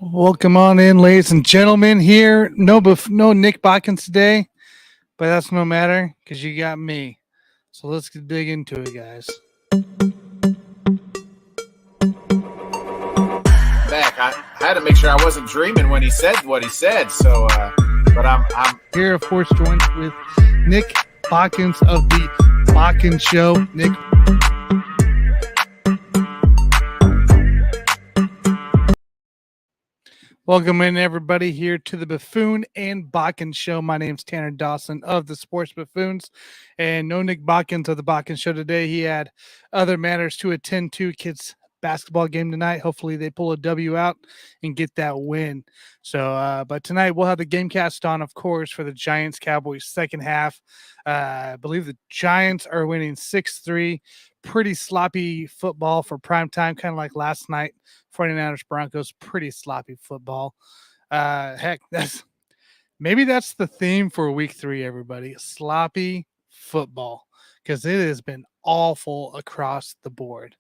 Welcome on in, ladies and gentlemen. Here, no Nick Bodkins today, but that's no matter because you got me. So let's dig into it, guys. Back. I had to make sure I wasn't dreaming when he said what he said. But I'm Here, of course, joined with Nick Bodkins of the Bodkins Show. Nick, welcome in, everybody, here to the Buffoon and Bodkins Show. My name's Tanner Dawson of the Sports Buffoons, and no Nick Bodkins of the Bodkins Show today. He had other matters to attend to. Kids basketball game tonight. Hopefully they pull a W out and get that win. So, but tonight we'll have the game cast on, of course, for the Giants Cowboys second half. I believe the Giants are winning 6-3. Pretty sloppy football for prime time, kind of like last night. 49ers Broncos, pretty sloppy football. Heck, maybe that's the theme for week 3, everybody. Sloppy football, because it has been awful across the board.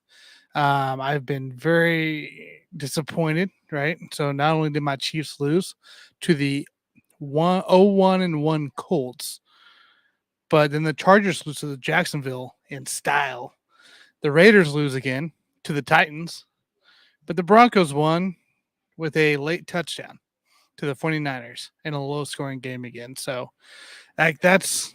I've been very disappointed, right? So not only did my Chiefs lose to the 1-1 Colts, but then the Chargers lose to the Jacksonville in style. The Raiders lose again to the Titans, but the Broncos won with a late touchdown to the 49ers in a low-scoring game again. So that's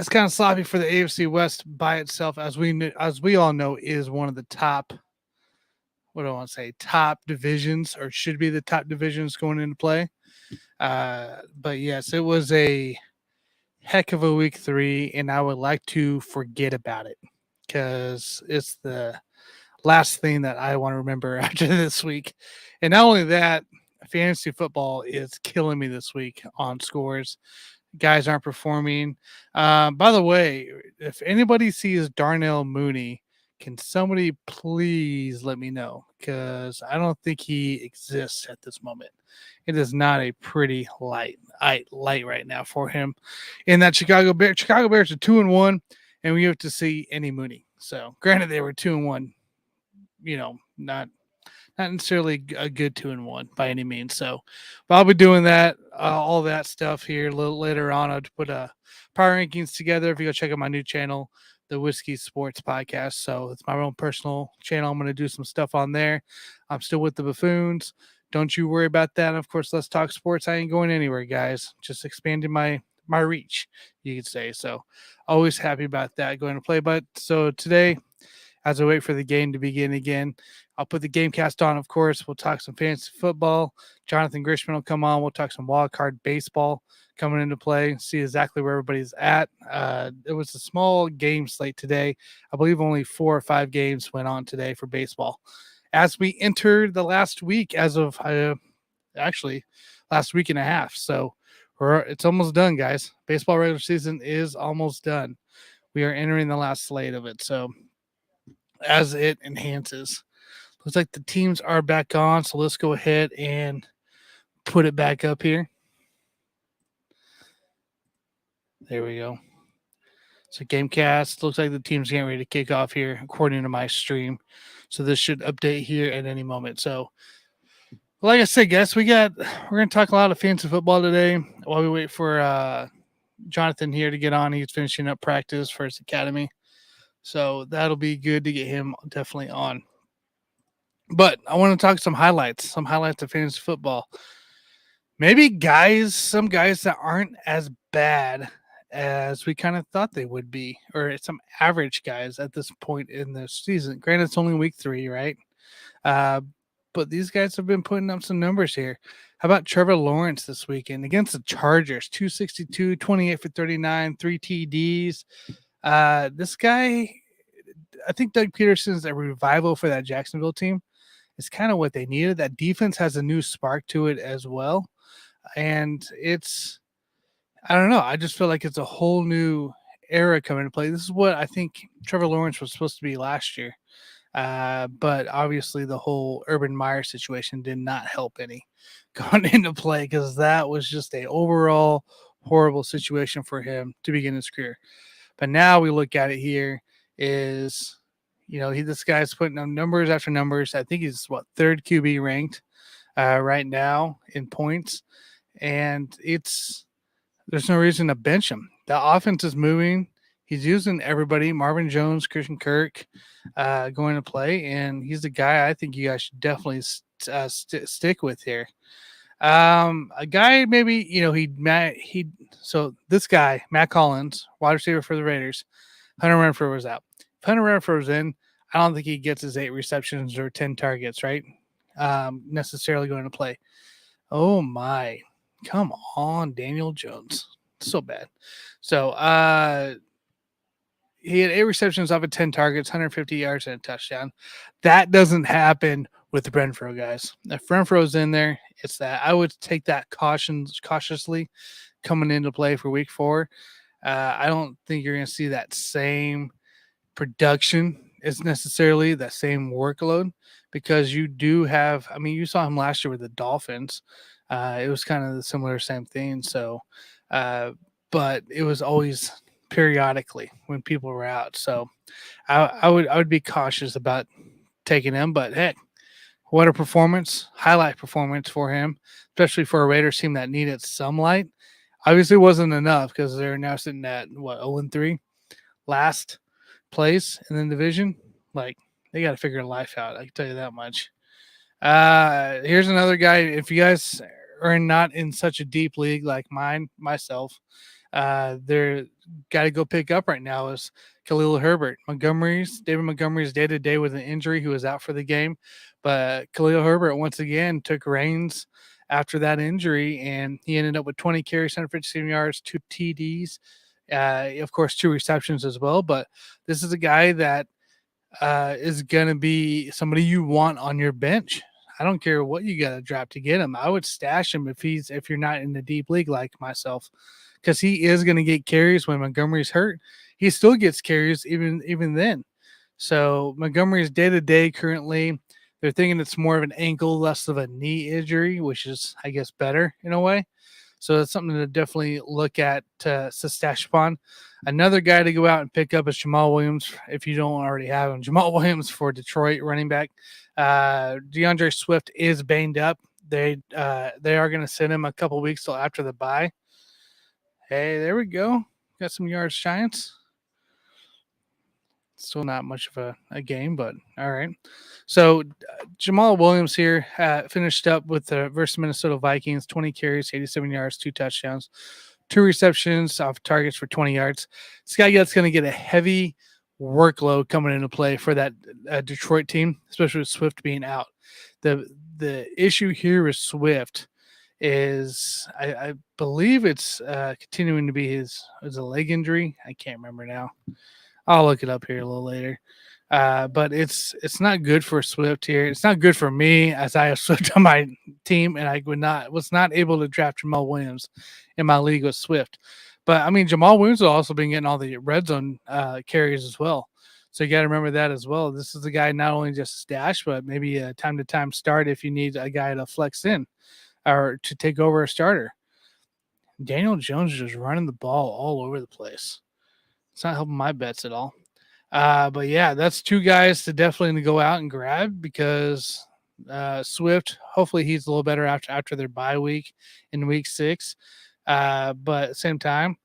kind of sloppy for the AFC West by itself, as we all know, is one of the top, what do I want to say, top divisions, or should be the top divisions going into play. But yes, it was a heck of a week 3, and I would like to forget about it because it's the last thing that I want to remember after this week. And not only that, fantasy football is killing me this week on scores. Guys aren't performing. By the way, if anybody sees Darnell Mooney, can somebody please let me know? Because I don't think he exists at this moment. It is not a pretty light right now for him. In that Chicago Bears are 2-1, and we have to see any Mooney. So granted, they were 2-1. Not necessarily a good 2-1 by any means. So, but I'll be doing that, all that stuff here a little later on. I'll put power rankings together. If you go check out my new channel, the Whiskey Sports Podcast. So it's my own personal channel. I'm going to do some stuff on there. I'm still with the Buffoons. Don't you worry about that. And of course, let's talk sports. I ain't going anywhere, guys. Just expanding my reach, you could say. So always happy about that going to play. But so today, as I wait for the game to begin again, I'll put the game cast on, of course. We'll talk some fantasy football. Jonathan Grishman will come on. We'll talk some wild card baseball coming into play, see exactly where everybody's at. It was a small game slate today. I believe only 4 or 5 games went on today for baseball. As we enter the last week, as of actually last week and a half. So it's almost done, guys. Baseball regular season is almost done. We are entering the last slate of it. So as it enhances, looks like the teams are back on. So let's go ahead and put it back up here. There we go. So Gamecast, looks like the team's getting ready to kick off here according to my stream. So this should update here at any moment. So like I said, guys, we're going to talk a lot of fantasy football today while we wait for Jonathan here to get on. He's finishing up practice for his academy. So that'll be good to get him definitely on. But I want to talk some highlights of fantasy football. Maybe some guys that aren't as bad as we kind of thought they would be, or some average guys at this point in the season. Granted, it's only week 3, right? But these guys have been putting up some numbers here. How about Trevor Lawrence this weekend against the Chargers? 262, 28 for 39, 3 TDs. This guy, I think Doug Peterson's a revival for that Jacksonville team. It's kind of what they needed. That defense has a new spark to it as well. And I don't know. I just feel like it's a whole new era coming into play. This is what I think Trevor Lawrence was supposed to be last year. But obviously the whole Urban Meyer situation did not help any going into play, because that was just a overall horrible situation for him to begin his career. But now we look at it here is, this guy's putting up numbers after numbers. I think he's 3rd QB ranked. right now in points, and there's no reason to bench him. The offense is moving. He's using everybody. Marvin Jones, Christian Kirk, going to play, and he's the guy I think you guys should definitely stick with here. A guy maybe so this guy Matt Collins, wide receiver for the Raiders. Hunter Renfrow was out. If Hunter Renfrow was in, I don't think he gets his 8 receptions or 10 targets, right? Necessarily going to play. Oh my, come on, Daniel Jones, so bad. So he had 8 receptions off of 10 targets, 150 yards and a touchdown. That doesn't happen with Renfrow, guys. If Renfrow's in there, it's that. I would take that cautiously coming into play for week 4. I don't think you're going to see that same production is necessarily that same workload, because you do have, I mean, you saw him last year with the Dolphins. It was kind of the similar same thing. So, but it was always periodically when people were out. So I would be cautious about taking him, but heck, what a performance, highlight performance for him, especially for a Raiders team that needed some light. Obviously wasn't enough because they're now sitting at 0-3, last place in the division. Like, they got to figure life out. I can tell you that much. Here's another guy. If you guys are not in such a deep league like myself, they're got to go pick up right now is Khalil Herbert. David Montgomery's day to day with an injury. He was out for the game, but Khalil Herbert once again took reins after that injury, and he ended up with 20 carries, 157 yards, 2 TDs, of course, 2 receptions as well. But this is a guy that is going to be somebody you want on your bench. I don't care what you got to draft to get him. I would stash him if you're not in the deep league like myself, because he is going to get carries when Montgomery's hurt. He still gets carries even then. So Montgomery's day to day currently, they're thinking it's more of an ankle, less of a knee injury, which is, I guess, better in a way. So it's something to definitely look at to stash upon. Another guy to go out and pick up is Jamal Williams, if you don't already have him. Jamal Williams for Detroit, running back. DeAndre Swift is banged up. They are going to send him a couple weeks till after the bye. Hey, there we go. Got some yards, Giants. Still not much of a game, but all right. So Jamal Williams here finished up with the versus Minnesota Vikings, 20 carries, 87 yards, 2 touchdowns, 2 receptions off targets for 20 yards. This guy that's going to get a heavy workload coming into play for that Detroit team, especially with Swift being out. The issue here with Swift is I believe it's continuing to be his a leg injury. I can't remember now. I'll look it up here a little later. But it's not good for Swift here. It's not good for me, as I have Swift on my team, and I was not able to draft Jamal Williams in my league with Swift. But I mean, Jamal Williams has also been getting all the red zone carries as well. So you got to remember that as well. This is a guy not only just stash, but maybe a time to time start if you need a guy to flex in or to take over a starter. Daniel Jones is just running the ball all over the place. It's not helping my bets at all. But yeah, that's 2 guys to definitely go out and grab, because Swift, hopefully he's a little better after their bye week in week 6. But at the same time,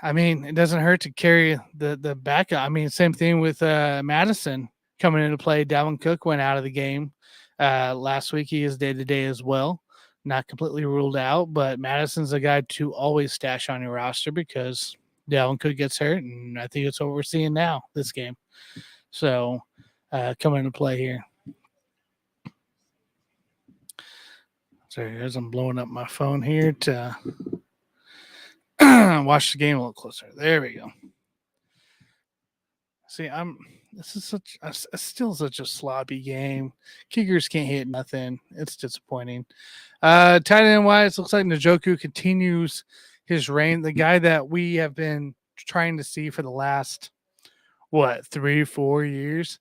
I mean, it doesn't hurt to carry the backup. I mean, same thing with Madison coming into play. Dalvin Cook went out of the game last week. He is day to day as well. Not completely ruled out, but Madison's a guy to always stash on your roster, because Dalvin Cook gets hurt, and I think it's what we're seeing now this game. So coming into play here. Sorry, as I'm blowing up my phone here to watch the game a little closer. There we go. See, it's still such a sloppy game. Kickers can't hit nothing. It's disappointing. Tight end wise, looks like Njoku continues his reign. The guy that we have been trying to see for the last 3-4 years,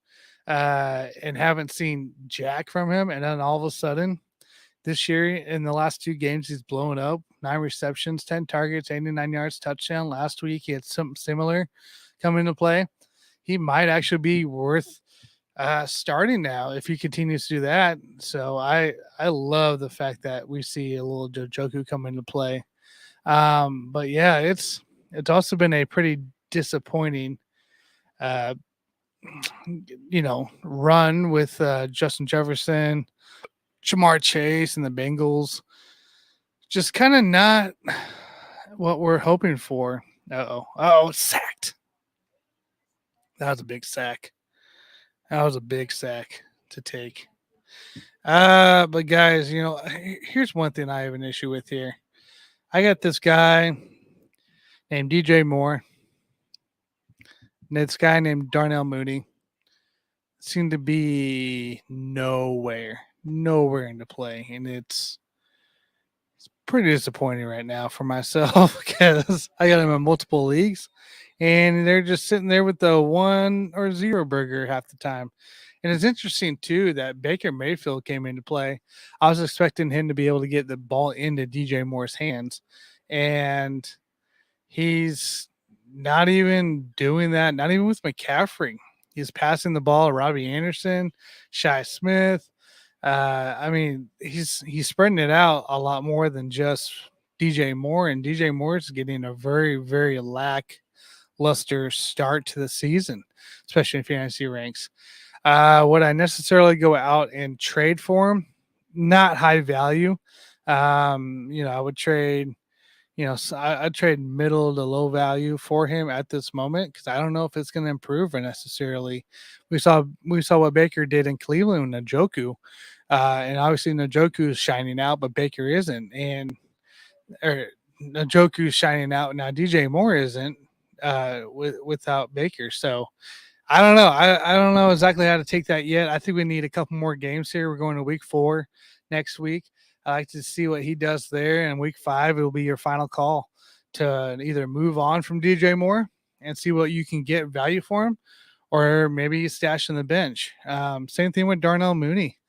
and haven't seen jack from him. And then all of a sudden, this year in the last 2 games, he's blown up. 9 receptions, 10 targets, 89 yards, touchdown. Last week, he had something similar come into play. He might actually be worth starting now if he continues to do that. So I love the fact that we see a little Jojoku come into play. But yeah, it's also been a pretty disappointing uh run with Justin Jefferson, Jamar Chase, and the Bengals. Just kind of not what we're hoping for. Oh, sacked. That was a big sack. That was a big sack to take. But guys, here's one thing I have an issue with here. I got this guy named DJ Moore, and this guy named Darnell Mooney seem to be nowhere into play, and it's pretty disappointing right now for myself because I got him in multiple leagues, and they're just sitting there with the 1 or 0 burger half the time. And it's interesting too that Baker Mayfield came into play. I was expecting him to be able to get the ball into DJ Moore's hands, and he's not even doing that. Not even with McCaffrey. He's passing the ball to Robbie Anderson, Shi Smith. I mean, he's spreading it out a lot more than just DJ Moore, and DJ Moore is getting a very, very lackluster start to the season, especially in fantasy ranks. Would I necessarily go out and trade for him? Not high value. I would trade, I'd trade middle to low value for him at this moment because I don't know if it's going to improve or necessarily. We saw what Baker did in Cleveland with Njoku, and obviously Njoku is shining out, but Baker isn't, and Njoku is shining out now. DJ Moore isn't without Baker, so. I don't know. I don't know exactly how to take that yet. I think we need a couple more games here. We're going to week 4 next week. I like to see what he does there. And week 5, it will be your final call to either move on from DJ Moore and see what you can get value for him, or maybe you stash in the bench. Same thing with Darnell Mooney.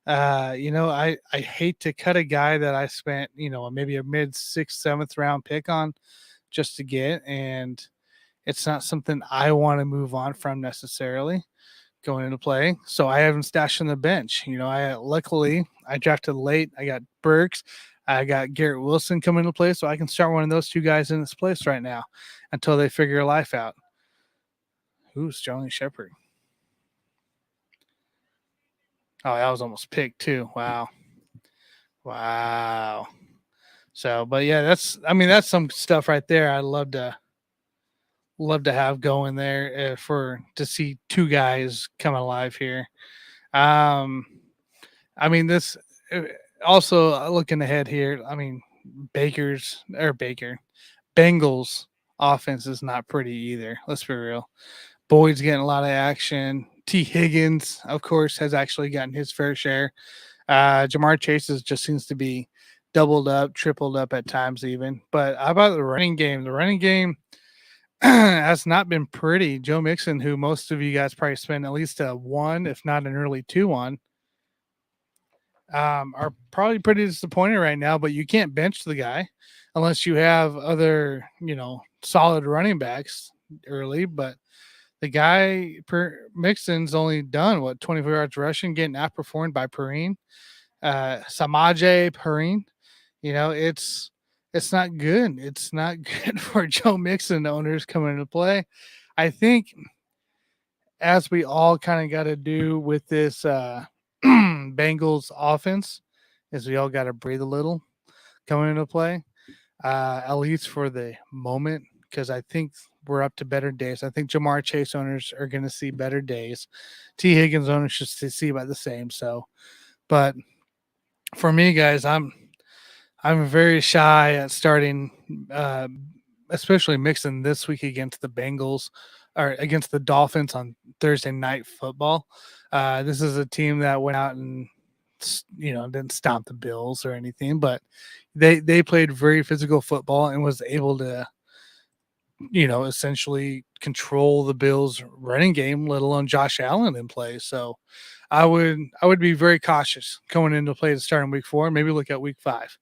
I hate to cut a guy that I spent, maybe a mid 6th, 7th round pick on just to get, and it's not something I want to move on from necessarily going into play. So I haven't stashed on the bench. Luckily I drafted late. I got Burks. I got Garrett Wilson coming into play, so I can start one of those 2 guys in this place right now until they figure life out. Who's Johnny Shepard? Oh, that was almost picked too. Wow. So, but yeah, that's some stuff right there. I'd love to have going there to see 2 guys come alive here. This also looking ahead here. Bengals offense is not pretty either. Let's be real. Boyd's getting a lot of action. T. Higgins, of course, has actually gotten his fair share. Jamar Chase just seems to be doubled up, tripled up at times even. But how about the running game? The running game has not been pretty. Joe Mixon, who most of you guys probably spend at least a 1, if not an early 2 on, are probably pretty disappointed right now, but you can't bench the guy unless you have other, solid running backs early. But the guy, Mixon's only done 24 yards rushing, getting outperformed by Perrine, Samaje Perrine. It's not good. It's not good for Joe Mixon owners coming into play. I think, as we all kind of got to do with this Bengals offense, is we all got to breathe a little coming into play, at least for the moment, because I think we're up to better days. I think Jamar Chase owners are going to see better days. T. Higgins owners should see about the same. So, but for me, guys, I'm very shy at starting, especially Mixon this week against the Bengals or against the Dolphins on Thursday Night Football. This is a team that went out and, didn't stomp the Bills or anything, but they played very physical football and was able to, essentially control the Bills running game, let alone Josh Allen in play. So I would be very cautious going into play to start in week 4, maybe look at week 5.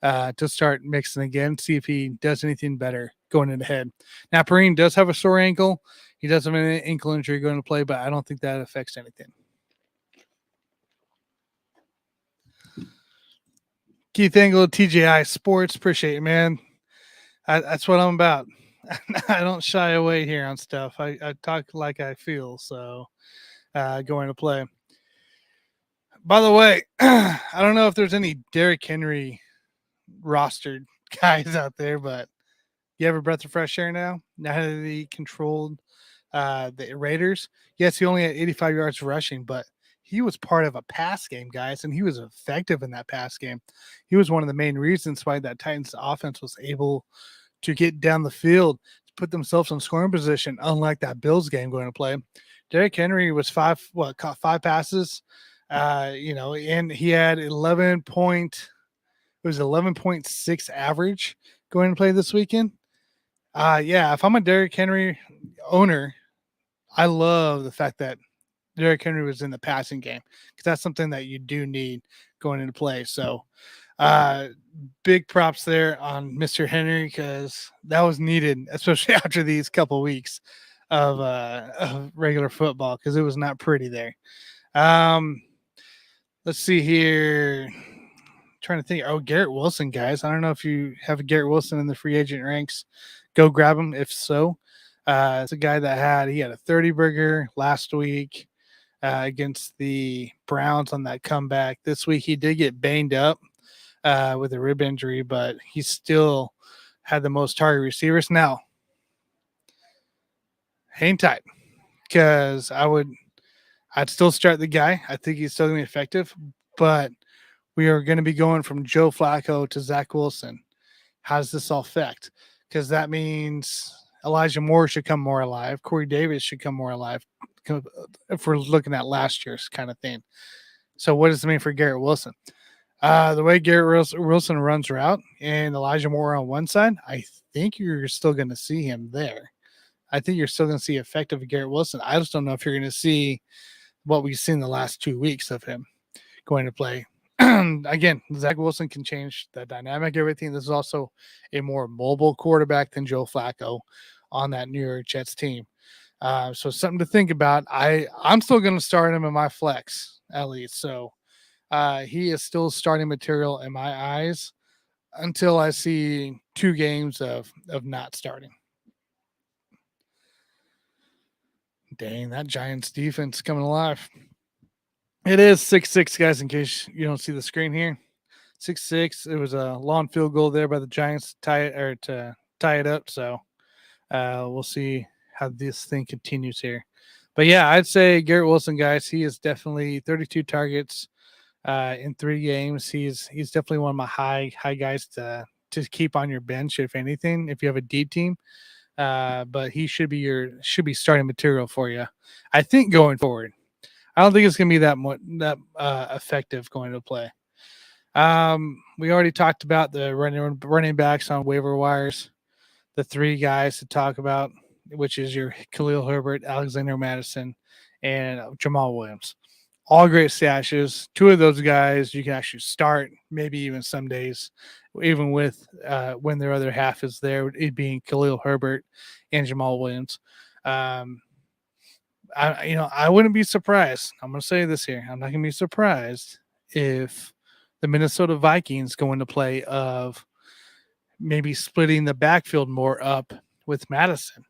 To start Mixon again, see if he does anything better going in ahead. Now, Perrine does have a sore ankle. He does have an ankle injury going to play, but I don't think that affects anything. Keith Engel, TJI Sports. Appreciate it, man. That's what I'm about. I don't shy away here on stuff. I talk like I feel. So going to play. By the way, I don't know if there's any Derrick Henry rostered guys out there, but you have a breath of fresh air now. Now that he controlled the Raiders, yes, he only had 85 yards rushing, but he was part of a pass game, guys, and he was effective in that pass game. He was one of the main reasons why that Titans offense was able to get down the field, to put themselves in scoring position, unlike that Bills game going to play. Derrick Henry was caught 5 passes, and he had 11.6 average going to play this weekend. If I'm a Derrick Henry owner, I love the fact that Derrick Henry was in the passing game because that's something that you do need going into play. So, big props there on Mr. Henry because that was needed, especially after these couple weeks of regular football because it was not pretty there. Let's see here. Trying to think. Oh, Garrett Wilson, guys. I don't know if you have a Garrett Wilson in the free agent ranks. Go grab him if so. It's a guy that had a 30-burger last week against the Browns on that comeback. This week he did get banged up with a rib injury, but he still had the most target receivers. Now, hang tight because I'd still start the guy. I think he's still going to be effective, but we are going to be going from Joe Flacco to Zach Wilson. How does this all affect? Because that means Elijah Moore should come more alive. Corey Davis should come more alive if we're looking at last year's kind of thing. So what does it mean for Garrett Wilson? The way Garrett Wilson runs route and Elijah Moore on one side, I think you're still going to see him there. I think you're still going to see effective Garrett Wilson. I just don't know if you're going to see what we've seen the last 2 weeks of him going to play. Again, Zach Wilson can change the dynamic, everything. This is also a more mobile quarterback than Joe Flacco on that New York Jets team. So something to think about. I'm still going to start him in my flex, at least. So he is still starting material in my eyes until I see 2 games of not starting. Dang, that Giants defense coming alive. It is 6-6, guys, in case you don't see the screen here. 6-6. It was a long field goal there by the Giants to tie it up. So we'll see how this thing continues here. But yeah, I'd say Garrett Wilson, guys, he is definitely 32 targets in 3 games. He's definitely one of my high guys to keep on your bench, if anything, if you have a deep team. But he should be starting material for you, I think, going forward. I don't think it's going to be that effective going to play. We already talked about the running backs on waiver wires. The 3 guys to talk about, which is your Khalil Herbert, Alexander Madison, and Jamal Williams. All great stashes. 2 of those guys you can actually start, maybe even some days, even with when their other half is there, it being Khalil Herbert and Jamal Williams. I wouldn't be surprised. I'm going to say this here. I'm not going to be surprised if the Minnesota Vikings go into play of maybe splitting the backfield more up with Madison.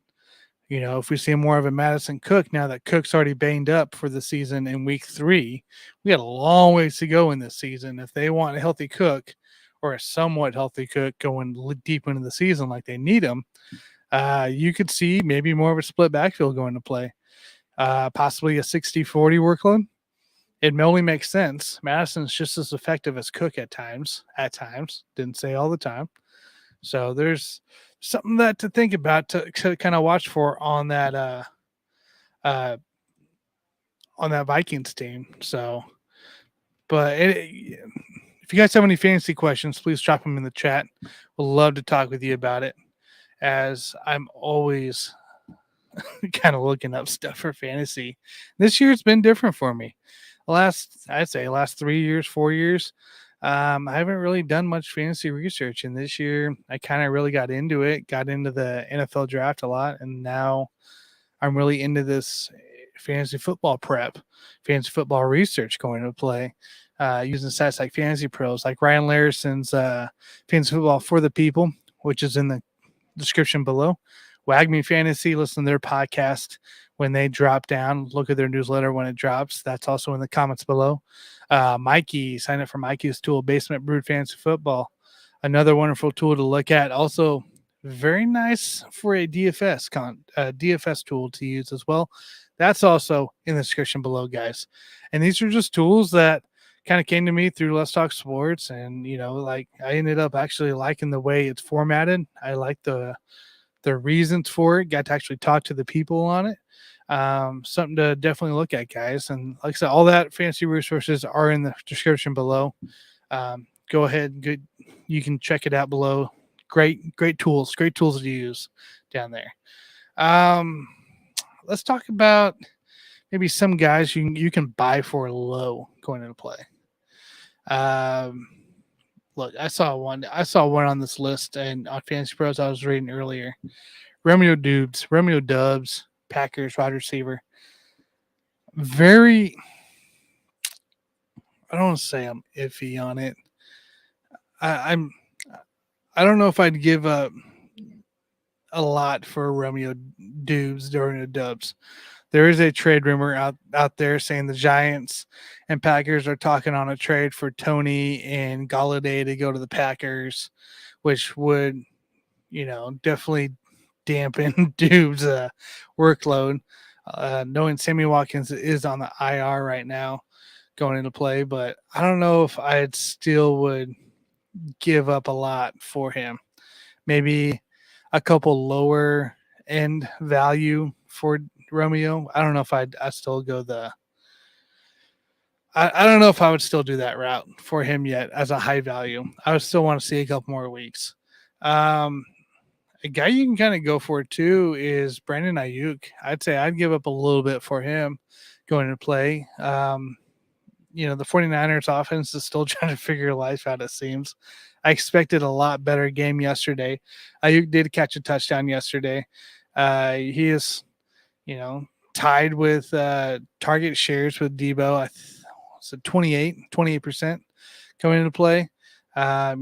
If we see more of a Madison Cook now that Cook's already banged up for the season in week 3, we got a long ways to go in this season. If they want a healthy Cook or a somewhat healthy Cook going deep into the season like they need him, you could see maybe more of a split backfield going to play. Possibly a 60-40 workload. It only makes sense. Madison's just as effective as Cook at times. Didn't say all the time. So there's something that to think about to kind of watch for on that Vikings team. So, but if you guys have any fantasy questions, please drop them in the chat. We'll love to talk with you about it, as I'm always kind of looking up stuff for fantasy. This year it's been different for me. Last 3 years, 4 years, I haven't really done much fantasy research. And this year I kind of really got into the NFL draft a lot. And now I'm really into this fantasy football prep, fantasy football research going to play, using sites like Fantasy Pros, like Ryan Larison's Fantasy Football for the People, which is in the description below. Wagme Fantasy, listen to their podcast when they drop down. Look at their newsletter when it drops. That's also in the comments below. Mikey, sign up for Mikey's tool, Basement Brood Fantasy Football. Another wonderful tool to look at. Also, very nice for a DFS tool to use as well. That's also in the description below, guys. And these are just tools that kind of came to me through Let's Talk Sports, and I ended up actually liking the way it's formatted. I like the reasons for it. Got to actually talk to the people on it. Something to definitely look at, guys. And like I said, all that fancy resources are in the description below. Go ahead, you can check it out below. Great tools to use down there. Let's talk about maybe some guys you can buy for low going into play. Look, I saw one on this list, and on Fantasy Pros I was reading earlier. Romeo Dubs, Packers wide receiver. I don't want to say I'm iffy on it. I don't know if I'd give up a lot for Romeo Dubs. There is a trade rumor out there saying the Giants and Packers are talking on a trade for Tony and Golladay to go to the Packers, which would, definitely dampen Dub's workload. Knowing Sammy Watkins is on the IR right now going into play, but I don't know if I still would give up a lot for him. Maybe a couple lower end value for Romeo. I don't know if I still go I don't know if I would still do that route for him yet as a high value. I would still want to see a couple more weeks. A guy you can kind of go for too is Brandon Ayuk. I'd say I'd give up a little bit for him going to play. The 49ers offense is still trying to figure life out, it seems. I expected a lot better game yesterday. Ayuk did catch a touchdown yesterday. He is, tied with target shares with Debo. So 28% coming into play. Right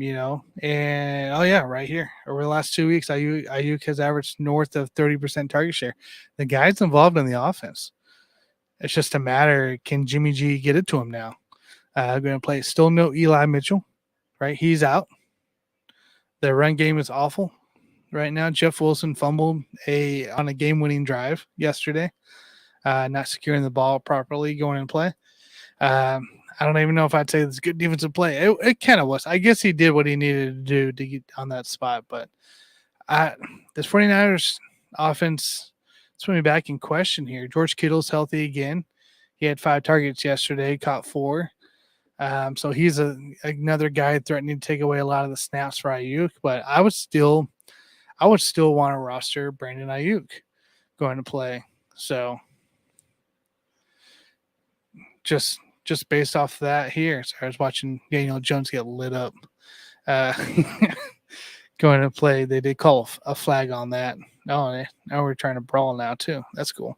here over the last 2 weeks, Ayuk has averaged north of 30% target share. The guy's involved in the offense. It's just a matter, can Jimmy G get it to him now? Going to play. Still no Eli Mitchell, right? He's out. The run game is awful right now. Jeff Wilson fumbled on a game-winning drive yesterday, not securing the ball properly going in play. I don't even know if I'd say it's good defensive play. It kind of was. I guess he did what he needed to do to get on that spot. But this 49ers offense, it's putting me back in question here. George Kittle's healthy again. He had 5 targets yesterday, caught 4. So he's another guy threatening to take away a lot of the snaps for Ayuk. But I would still want to roster Brandon Ayuk going to play. So just based off that here. So I was watching Daniel Jones get lit up. Going to play. They did call a flag on that. Oh, now we're trying to brawl now too. That's cool.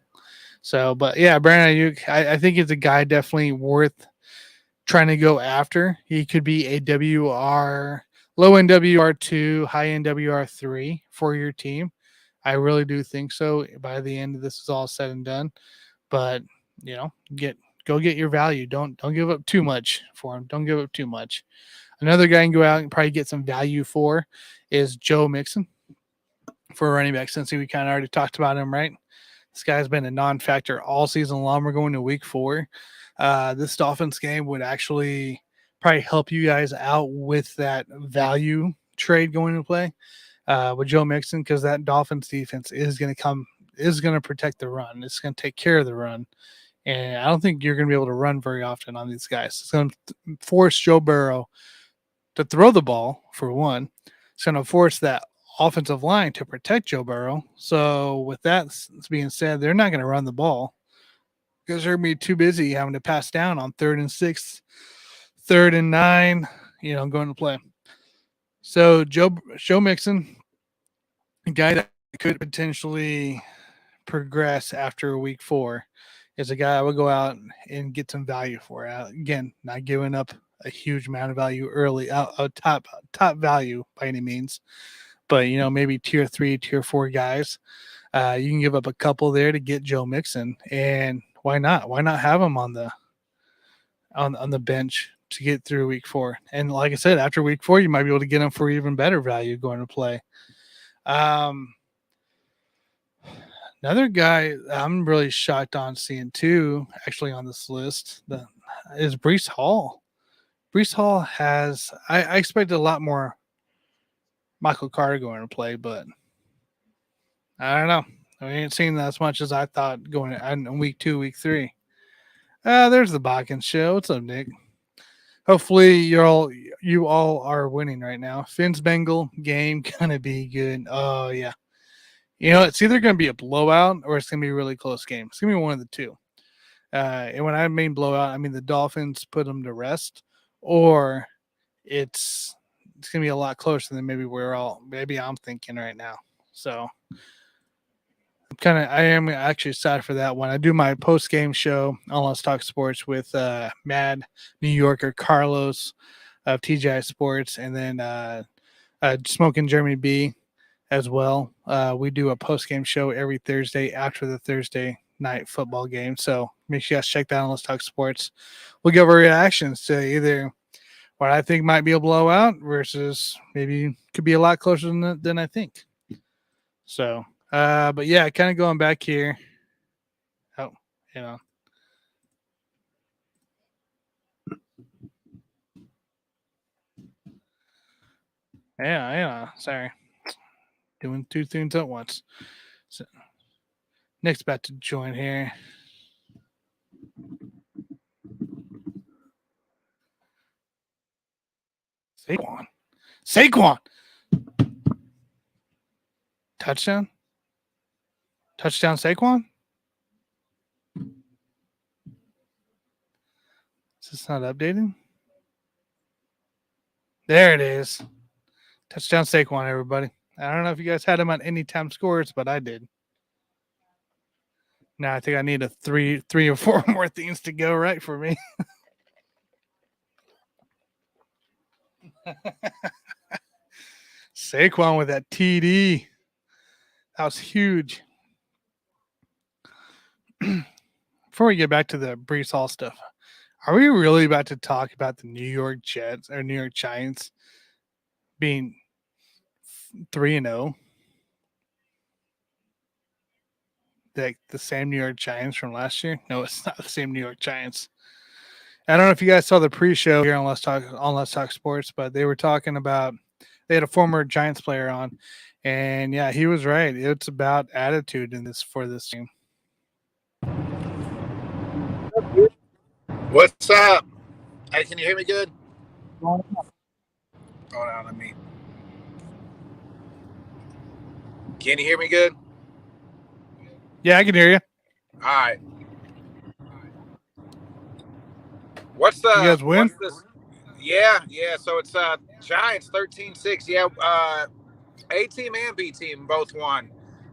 So, but yeah, Brandon Ayuk, I think it's a guy definitely worth trying to go after. He could be a low end WR2, high end WR3 for your team. I really do think so. By the end of this is all said and done, but go get your value. Don't give up too much for him. Don't give up too much. Another guy you can go out and probably get some value for is Joe Mixon for a running back, since we kind of already talked about him, right? This guy's been a non-factor all season long. We're going to week 4. This Dolphins game would actually probably help you guys out with that value trade going to play with Joe Mixon, because that Dolphins defense is going to protect the run. It's going to take care of the run. And I don't think you're going to be able to run very often on these guys. It's going to force Joe Burrow to throw the ball, for one. It's going to force that offensive line to protect Joe Burrow. So with that being said, they're not going to run the ball because they're going to be too busy having to pass down on 3rd and 6, 3rd and 9, going to play. So Joe Mixon, a guy that could potentially progress after week 4 is a guy I would go out and get some value for. Again, not giving up a huge amount of value early, top value by any means, but maybe tier 3, tier 4 guys. You can give up a couple there to get Joe Mixon, and why not? Why not have him on the bench to get through week 4? And like I said, after week 4, you might be able to get him for even better value going to play. Another guy I'm really shocked on seeing too, actually on this list, is Breece Hall. Breece Hall has, I expected a lot more Michael Carter going to play, but I don't know. We ain't seen that as much as I thought going in week 2, week 3. There's the Bodkins show. What's up, Nick? Hopefully you all are winning right now. Finn's Bengal game gonna be good. Oh yeah. It's either gonna be a blowout or it's gonna be a really close game. It's gonna be one of the two. And when I mean blowout, I mean the Dolphins put them to rest, or it's gonna be a lot closer than maybe I'm thinking right now. So I am actually excited for that one. I do my post game show on Let's Talk Sports with Mad New Yorker Carlos of TGI Sports, and then Smoking Jeremy B as well. We do a post game show every Thursday after the Thursday night football game. So make sure you guys check that out on Let's Talk Sports. We'll give our reactions to either what I think might be a blowout versus maybe could be a lot closer than I think. So. But yeah, kind of going back here. Oh, Yeah. Sorry. Doing two things at once. So, Nick's about to join here. Saquon. Touchdown Saquon? Is this not updating? There it is. Touchdown Saquon, everybody. I don't know if you guys had him on anytime scores, but I did. Now I think I need a three or four more things to go right for me. Saquon with that TD. That was huge. Before we get back to the Breece Hall stuff, are we really about to talk about the New York Jets or New York Giants being 3-0? The same New York Giants from last year? No, it's not the same New York Giants. I don't know if you guys saw the pre-show here on Let's Talk Sports, but they were talking about, they had a former Giants player on, and yeah, he was right. It's about attitude for this team. What's up? Hey, can you hear me good? Hold on, Can you hear me good? Yeah, I can hear you. All right. What's the? You guys win? Yeah. So it's Giants 13-6. Yeah, A team and B team both won.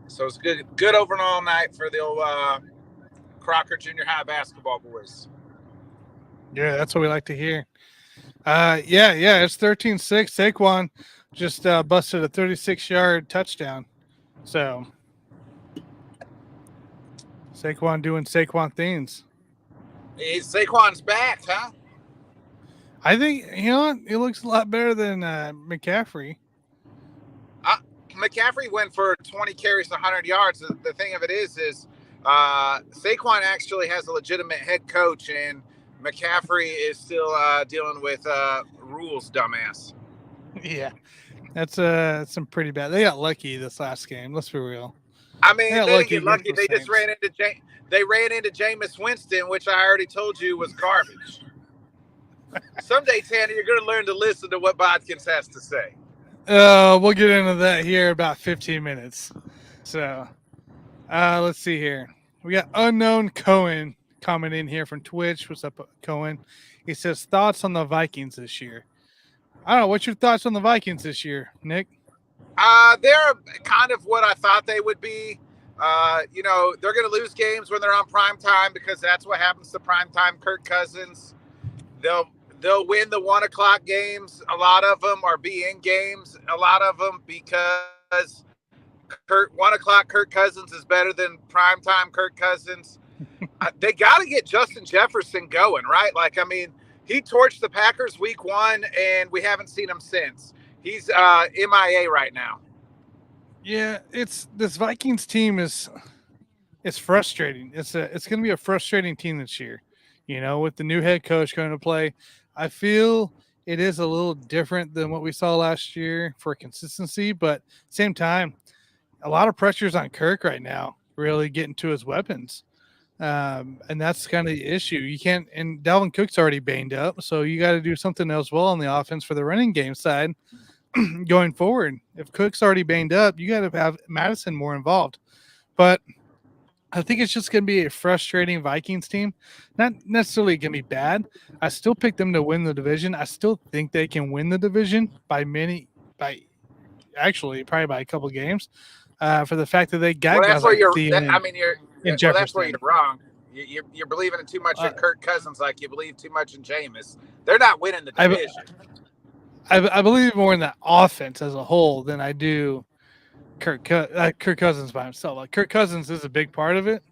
So it's good overall night for the old Crocker Junior High basketball boys. Yeah, that's what we like to hear. Yeah, it's 13-6. Saquon just busted a 36-yard touchdown. So Saquon doing Saquon things. Saquon's back, huh? I think, it looks a lot better than McCaffrey. McCaffrey went for 20 carries, 100 yards. The thing of it is Saquon actually has a legitimate head coach, and McCaffrey is still dealing with rules, dumbass. Yeah, that's some pretty bad. They got lucky this last game. Let's be real. I mean, they didn't get lucky. They just ran into Jameis Winston, which I already told you was garbage. Someday, Tanner, you're going to learn to listen to what Bodkins has to say. We'll get into that here in about 15 minutes. So, let's see here. We got Unknown Cohen coming in here from Twitch. What's up, Cohen? He says, thoughts on the Vikings this year. I don't know. What's your thoughts on the Vikings this year, Nick? They're kind of what I thought they would be. They're going to lose games when they're on prime time because that's what happens to prime time Kirk Cousins. They'll win the 1 o'clock games. A lot of them are be in games. A lot of them because 1 o'clock Kirk Cousins is better than prime time Kirk Cousins. They got to get Justin Jefferson going, right? He torched the Packers week 1, and we haven't seen him since. He's MIA right now. Yeah, this Vikings team is frustrating. It's going to be a frustrating team this year. With the new head coach going to play, I feel it is a little different than what we saw last year for consistency, but same time, a lot of pressures on Kirk right now, really getting to his weapons. And that's kind of the issue. You can't, and Dalvin Cook's already banged up, so you got to do something else well on the offense for the running game side going forward. If Cook's already banged up, you got to have Madison more involved. But I think it's just going to be a frustrating Vikings team. Not necessarily going to be bad. I still pick them to win the division. I still think they can win the division probably by a couple of games for the fact that they got guys like Thielen and Jefferson. That's where you're wrong. You're believing too much in Kirk Cousins like you believe too much in Jameis. They're not winning the division. I believe more in the offense as a whole than I do Kirk Cousins by himself. Like Kirk Cousins is a big part of it,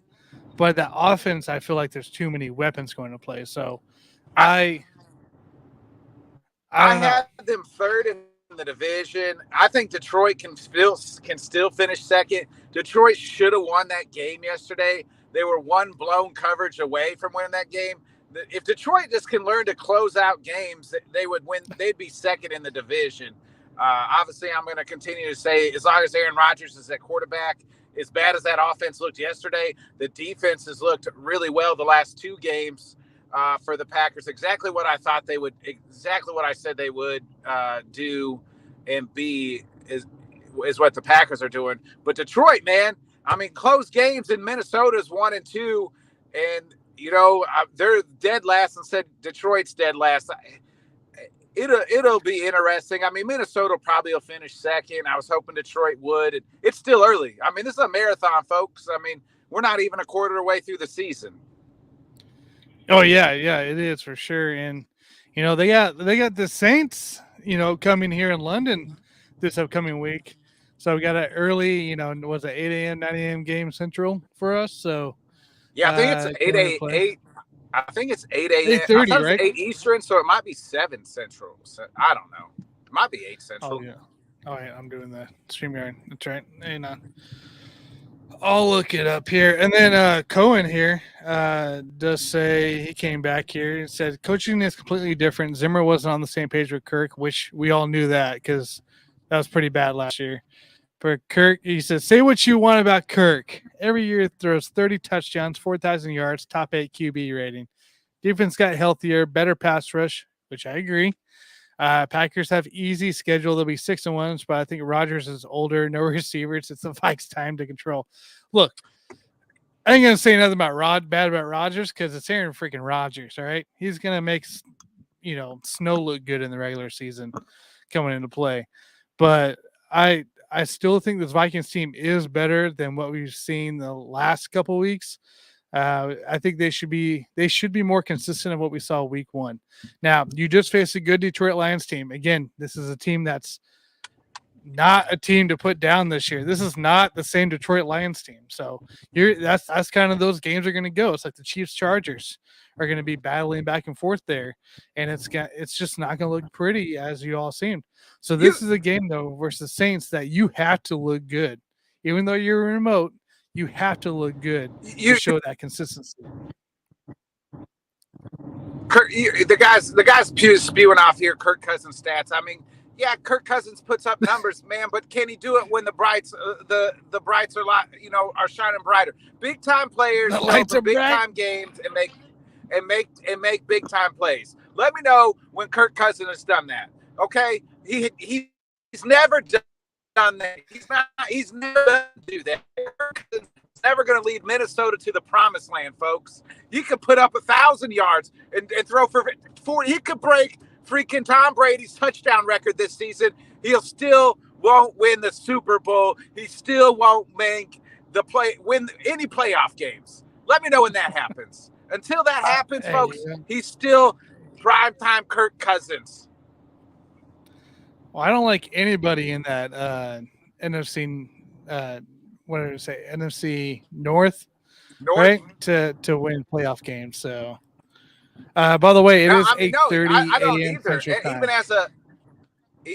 but that offense, I feel like there's too many weapons going to play. So I had them third in the division. I think Detroit can still finish second. Detroit should have won that game yesterday. They were one blown coverage away from winning that game. If Detroit just can learn to close out games, they would win. They'd be second in the division. Obviously, I'm going to continue to say, as long as Aaron Rodgers is at quarterback, as bad as that offense looked yesterday, the defense has looked really well the last 2 games for the Packers. Exactly what I thought they would, exactly what I said they would do and be is what the Packers are doing. But Detroit, man, close games in Minnesota's 1-2, and they're dead last and said Detroit's dead last. It'll be interesting. Minnesota probably will finish second. I was hoping Detroit would. It's still early. This is a marathon, folks. We're not even a quarter of the way through the season. Oh yeah, it is for sure. And they got the Saints, coming here in London this upcoming week. So we got an early, was it 8 a.m., 9 a.m. game central for us. So yeah, I think it's 8. I think it's 8 a.m. 8:30, right? 8 Eastern, so it might be 7 Central. So, I don't know. It might be 8 Central. Oh, yeah. I'm doing the StreamYard. That's right. Hang on. I'll look it up here. And then Cohen here does say he came back here and said coaching is completely different. Zimmer wasn't on the same page with Kirk, which we all knew that because that was pretty bad last year. For Kirk, he says, say what you want about Kirk. Every year throws 30 touchdowns, 4,000 yards, top 8 QB rating. Defense got healthier, better pass rush, which I agree. Packers have easy schedule. They'll be 6-1, but I think Rodgers is older, no receivers. It's the Vikes' time to control. Look, I ain't gonna say nothing bad about Rodgers because it's Aaron freaking Rodgers. All right, he's gonna make Snow look good in the regular season coming into play, but I still think this Vikings team is better than what we've seen the last couple of weeks. I think they should be more consistent of what we saw week 1. Now, you just faced a good Detroit Lions team. Again, this is a team that's not a team to put down this year. This is not the same Detroit Lions team. So that's kind of those games are going to go. It's like the Chiefs Chargers are going to be battling back and forth there, and it's just not going to look pretty as you all seemed. So this is a game though versus Saints that you have to look good, even though you're remote. You have to look good to show that consistency. The guys spewing off here Kirk Cousins stats. Yeah, Kirk Cousins puts up numbers, man, but can he do it when the brights are shining brighter? Big time players show for big time games and make big time plays. Let me know when Kirk Cousins has done that. Okay, he's never done that. He's never done to do that. Kirk Cousins is never going to lead Minnesota to the promised land, folks. He could put up 1,000 yards and throw for 40. He could break freaking Tom Brady's touchdown record this season. He'll still won't win the Super Bowl. He still won't make win any playoff games. Let me know when that happens. Until that happens, folks, he's still primetime Kirk Cousins. Well, I don't like anybody in that NFC. What did I say? NFC North, right? To win playoff games. So, by the way, it is 8:30 I don't a.m. either. Central Time.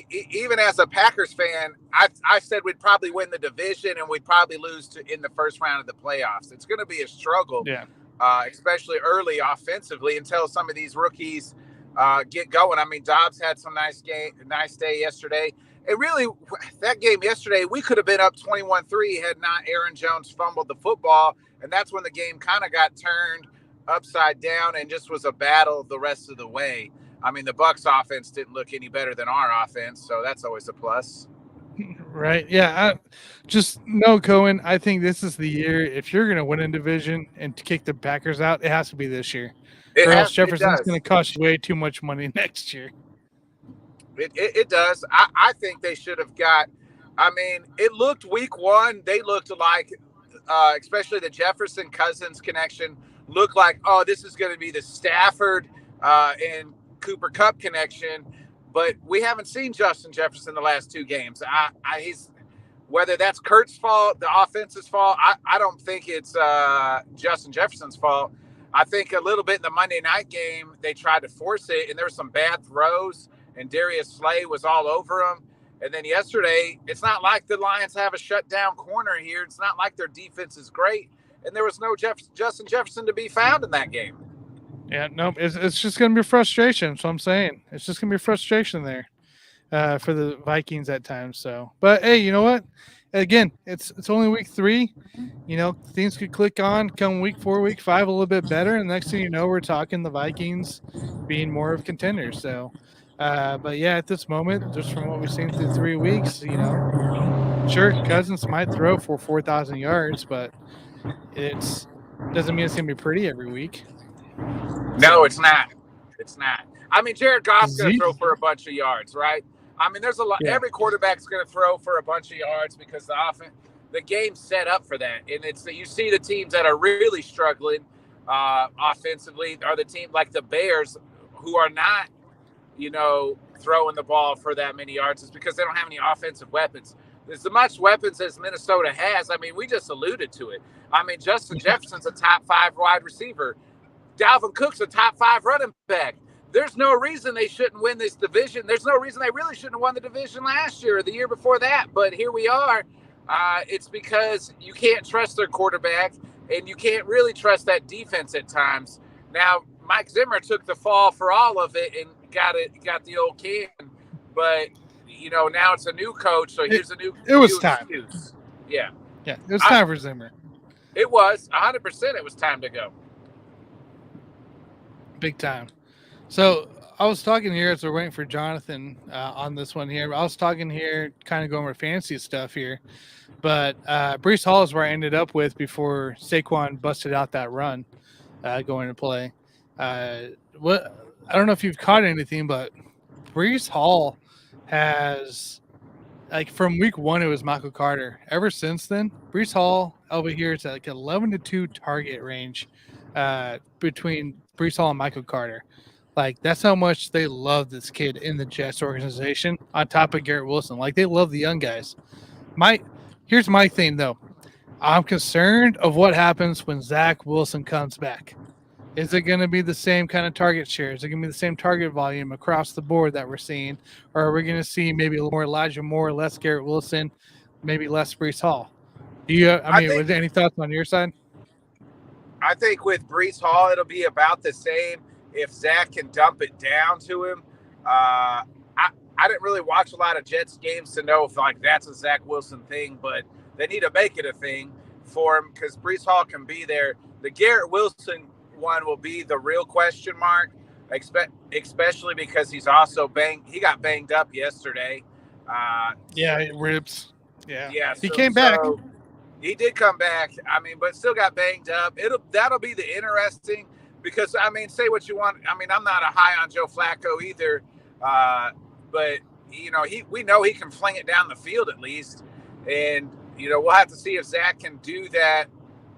Even as a Packers fan, I said we'd probably win the division and we'd probably lose in the first round of the playoffs. It's going to be a struggle, especially early offensively until some of these rookies get going. I mean, Dobbs had some nice day yesterday. It really, that game yesterday, we could have been up 21-3 had not Aaron Jones fumbled the football, and that's when the game kind of got turned upside down and just was a battle the rest of the way. I mean, the Bucs offense didn't look any better than our offense, so that's always a plus. Right. Yeah. Cohen, I think this is the year. If you're going to win a division and to kick the Packers out, it has to be this year. Or else Jefferson's going to cost you way too much money next year. It does. I think they should have got – I mean, it looked week one. They looked like, especially the Jefferson-Cousins connection, looked like, oh, this is going to be the Stafford and Cooper Kupp connection. But we haven't seen Justin Jefferson the last two games. He's whether that's Kurt's fault, the offense's fault, I don't think it's Justin Jefferson's fault. I think a little bit in the Monday night game, they tried to force it, and there were some bad throws, and Darius Slay was all over him. And then yesterday, it's not like the Lions have a shutdown corner here. It's not like their defense is great, and there was no Justin Jefferson to be found in that game. Yeah, no, it's just going to be frustration. That's what I'm saying. It's just going to be frustration there for the Vikings at times. So, but hey, you know what? Again, it's only week 3. You know, things could click on come week 4, week 5 a little bit better, and next thing you know, we're talking the Vikings being more of contenders. So, but yeah, at this moment, just from what we've seen through 3 weeks, you know, sure, Cousins might throw for 4,000 yards, but it doesn't mean it's going to be pretty every week. No, it's not. It's not. I mean, Jared Goff's going to throw for a bunch of yards, right? I mean, there's a lot. Yeah. Every quarterback's going to throw for a bunch of yards because the game's set up for that. And it's you see the teams that are really struggling offensively are the team like the Bears who are not, you know, throwing the ball for that many yards. It's because they don't have any offensive weapons. There's as much weapons as Minnesota has. I mean, we just alluded to it. I mean, Justin Jefferson's a top 5 wide receiver. Dalvin Cook's a top 5 running back. There's no reason they shouldn't win this division. There's no reason they really shouldn't have won the division last year or the year before that. But here we are. It's because you can't trust their quarterback, and you can't really trust that defense at times. Now, Mike Zimmer took the fall for all of it and got the old can. But, you know, now it's a new coach, so here's a new It was time. Excuse. Yeah. Yeah, it was time for Zimmer. It was. 100% it was time to go. Big time. So I was talking here as we're waiting for Jonathan on this one here. I was talking here, kind of going over fantasy stuff here. But Breece Hall is where I ended up with before Saquon busted out that run going to play. I don't know if you've caught anything, but Breece Hall has, like, from week 1, it was Michael Carter. Ever since then, Breece Hall over here is at like 11-2 target range between Breece Hall and Michael Carter. Like, that's how much they love this kid in the Jets organization on top of Garrett Wilson. Like, they love the young guys. Here's my thing, though. I'm concerned of what happens when Zach Wilson comes back. Is it going to be the same kind of target share? Is it going to be the same target volume across the board that we're seeing? Or are we going to see maybe a little more Elijah Moore, less Garrett Wilson, maybe less Breece Hall? Was there any thoughts on your side? I think with Breece Hall, it'll be about the same. If Zach can dump it down to him, I didn't really watch a lot of Jets games to know if like that's a Zach Wilson thing, but they need to make it a thing for him because Breece Hall can be there. The Garrett Wilson one will be the real question mark, especially because he's also he got banged up yesterday. Ribs. Yeah. He So came back. He did come back. I mean, but still got banged up. That'll be the interesting. Because, I mean, say what you want. I mean, I'm not a high on Joe Flacco either. But, you know, we know he can fling it down the field at least. And we'll have to see if Zach can do that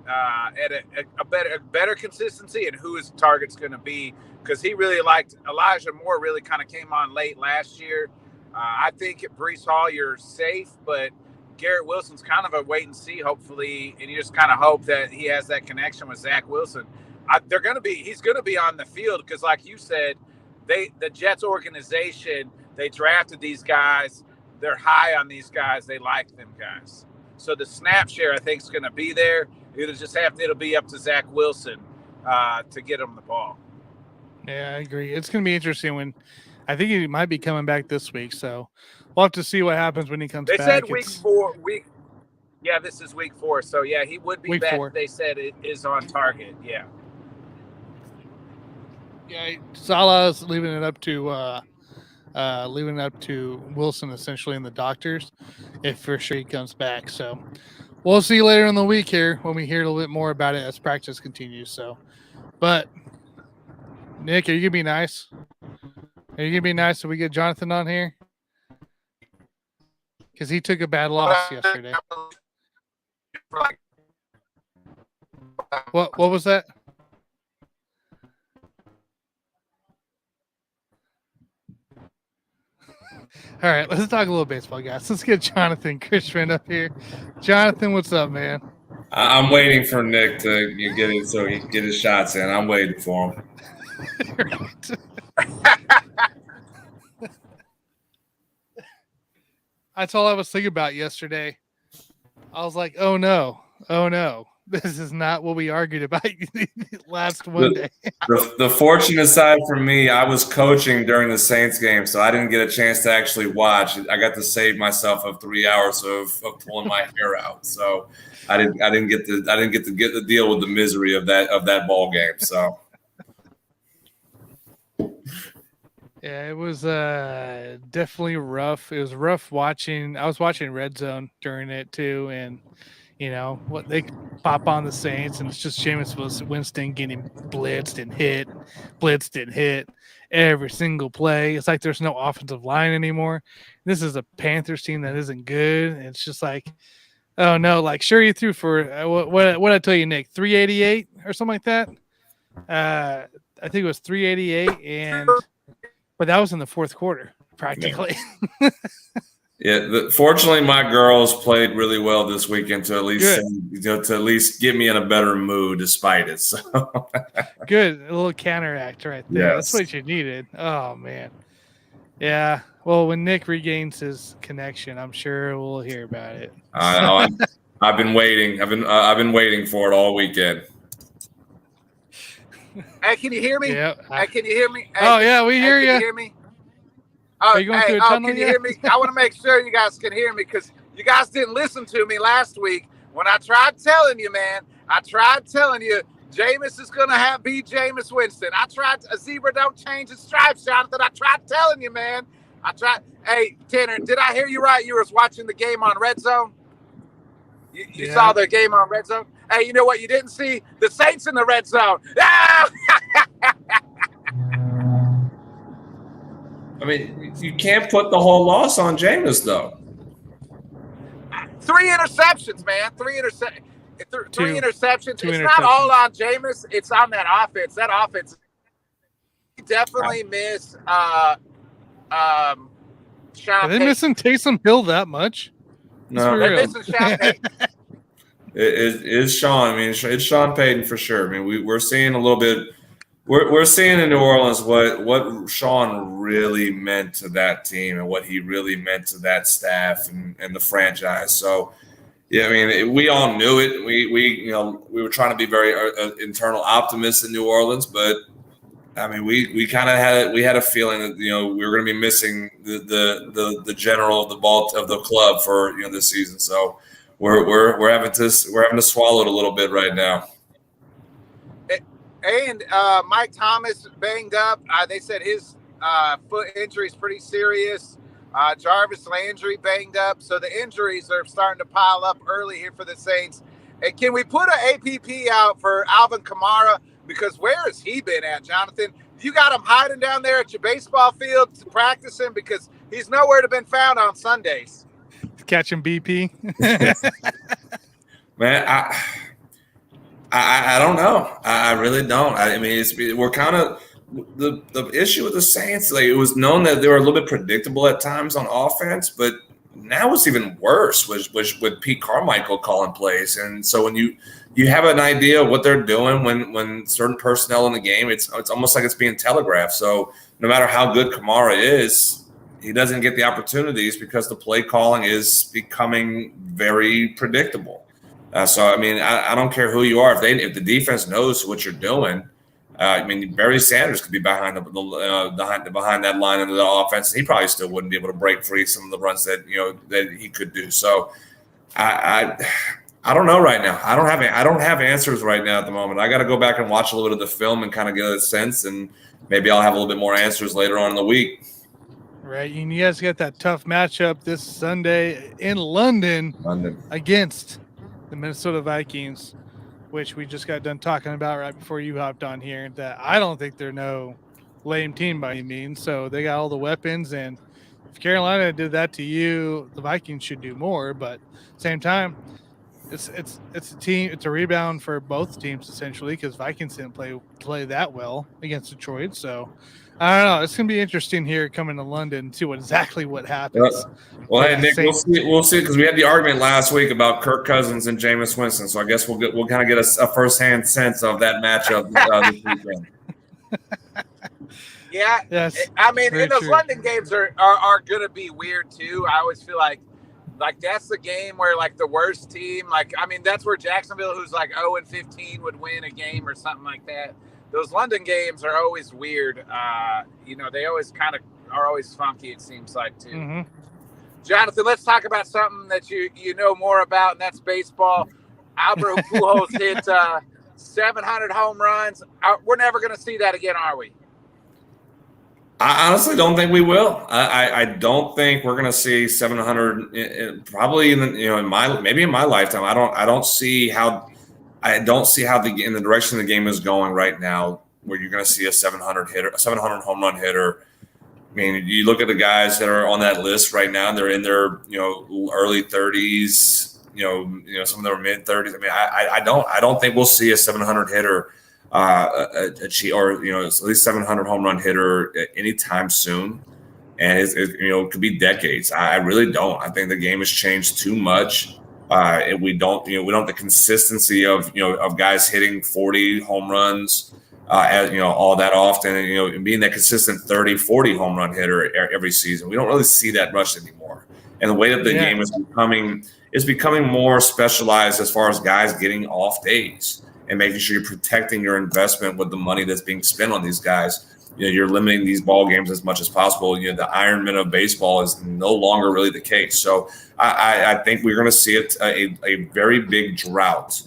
at a better consistency and who his target's going to be, because he really liked Elijah Moore. Really kind of came on late last year. I think at Breece Hall you're safe, but Garrett Wilson's kind of a wait and see, hopefully, and you just kind of hope that he has that connection with Zach Wilson. He's going to be on the field because, like you said, the Jets organization, they drafted these guys. They're high on these guys. They like them guys. So the snap share, I think, is going to be there. It'll be up to Zach Wilson to get him the ball. Yeah, I agree. It's going to be interesting I think he might be coming back this week. So we'll have to see what happens when he comes back. They said week 4. Yeah, this is week 4. So, yeah, he would be back. 4. They said it is on target. Yeah. Yeah, Salah's leaving it up to Wilson, essentially, and the doctors, if for sure he comes back. So we'll see later in the week here when we hear a little bit more about it as practice continues. So, but Nick, are you gonna be nice? Are you gonna be nice if we get Jonathan on here? Because he took a bad loss yesterday. What was that? All right, let's talk a little baseball, guys. Let's get Jonathan Grishman up here. Jonathan, what's up, man? I'm waiting for Nick to get it so he can get his shots in. I'm waiting for him. That's all I was thinking about yesterday. I was like, oh no. This is not what we argued about last Monday. The fortunate side for me, I was coaching during the Saints game, so I didn't get a chance to actually watch. I got to save myself of 3 hours of pulling my hair out. So I didn't get to deal with the misery of that ball game. So yeah, it was definitely rough. It was rough watching. I was watching Red Zone during it too, and what they pop on the Saints, and it's just Jameis Winston getting blitzed and hit every single play. It's like there's no offensive line anymore. This is a Panthers team that isn't good. It's just like, oh no, like sure you threw for what I tell you, Nick, 388 or something like that. I think it was 388, but that was in the fourth quarter practically. Yeah, fortunately, my girls played really well this weekend to at least get me in a better mood despite it. So good, a little counteract right there. Yes. That's what you needed. Oh man, yeah. Well, when Nick regains his connection, I'm sure we'll hear about it. I know. I've been waiting. I've been waiting for it all weekend. Hey, can you hear me? Yeah. Hey, can you hear me? Hey, yeah, we hear you. Can you hear me? Are you going through a tunnel can you hear me? I want to make sure you guys can hear me because you guys didn't listen to me last week when I tried telling you, man. I tried telling you Jameis is going to be Jameis Winston. A zebra don't change its stripes, Jonathan. I tried telling you, man. Hey, Tanner, did I hear you right? You were watching the game on Red Zone? You saw the game on Red Zone? Hey, you know what you didn't see? The Saints in the Red Zone. Ah! I mean, you can't put the whole loss on Jameis, though. 3 interceptions, man. 3 interceptions. Two It's not all on Jameis. It's on that offense. That offense definitely missed Sean Are they missing Taysom Hill that much? No. They're missing Sean Payton. It's Sean. I mean, it's Sean Payton for sure. I mean, we're seeing a little bit – we're seeing in New Orleans what Sean really meant to that team and what he really meant to that staff and the franchise. So, yeah, I mean, we all knew it. We were trying to be very internal optimists in New Orleans, but I mean, we kind of had a feeling that we were going to be missing the general of the club for this season. So we're having to swallow it a little bit right now. And Mike Thomas banged up. They said his foot injury is pretty serious. Jarvis Landry banged up. So the injuries are starting to pile up early here for the Saints. And can we put an APP out for Alvin Kamara? Because where has he been at, Jonathan? You got him hiding down there at your baseball field practicing because he's nowhere to been found on Sundays. catching BP. Man, I don't know. I really don't. I mean, we're kind of the issue with the Saints. Like, it was known that they were a little bit predictable at times on offense, but now it's even worse with Pete Carmichael calling plays. And so when you have an idea of what they're doing when certain personnel in the game, it's almost like it's being telegraphed. So no matter how good Kamara is, he doesn't get the opportunities because the play calling is becoming very predictable. So I mean, I don't care who you are. If the defense knows what you're doing, I mean, Barry Sanders could be behind behind that line into the offense. He probably still wouldn't be able to break free some of the runs that that he could do. So I don't know right now. I don't have answers right now at the moment. I got to go back and watch a little bit of the film and kind of get a sense, and maybe I'll have a little bit more answers later on in the week. Right, and you guys get that tough matchup this Sunday in London. Against the Minnesota Vikings, which we just got done talking about right before you hopped on here, that I don't think they're no lame team by any means. So they got all the weapons, and if Carolina did that to you, the Vikings should do more. But same time, it's a team. It's a rebound for both teams essentially, because Vikings didn't play that well against Detroit. So I don't know. It's gonna be interesting here coming to London to see exactly what happens. Well, hey Nick, we'll see because we had the argument last week about Kirk Cousins and Jameis Winston. So I guess we'll kind of get a firsthand sense of that matchup this weekend. Yeah, yes. I mean, Very and those true. London games are going to be weird too. I always feel like that's the game where like the worst team, like I mean, that's where Jacksonville, who's like 0-15, would win a game or something like that. Those London games are always weird. They always kind of are always funky. It seems like too. Mm-hmm. Jonathan, let's talk about something that you know more about, and that's baseball. Albert Pujols hit 700 home runs. We're never going to see that again, are we? I honestly don't think we will. I don't think we're going to see 700 probably in in my lifetime. I don't see how in the direction the game is going right now, where you're going to see a 700 home run hitter. I mean, you look at the guys that are on that list right now; they're in their early 30s. Some of them are mid 30s. I mean, I don't think we'll see a 700 hitter achieve, or at least 700 home run hitter anytime soon. And it could be decades. I really don't. I think the game has changed too much. We don't have the consistency of guys hitting 40 home runs all that often, and being that consistent 30, 40 home run hitter every season. We don't really see that much anymore. And the way that the game is becoming more specialized as far as guys getting off days and making sure you're protecting your investment with the money that's being spent on these guys. You're limiting these ball games as much as possible. The Ironman of baseball is no longer really the case. So I think we're going to see a very big drought,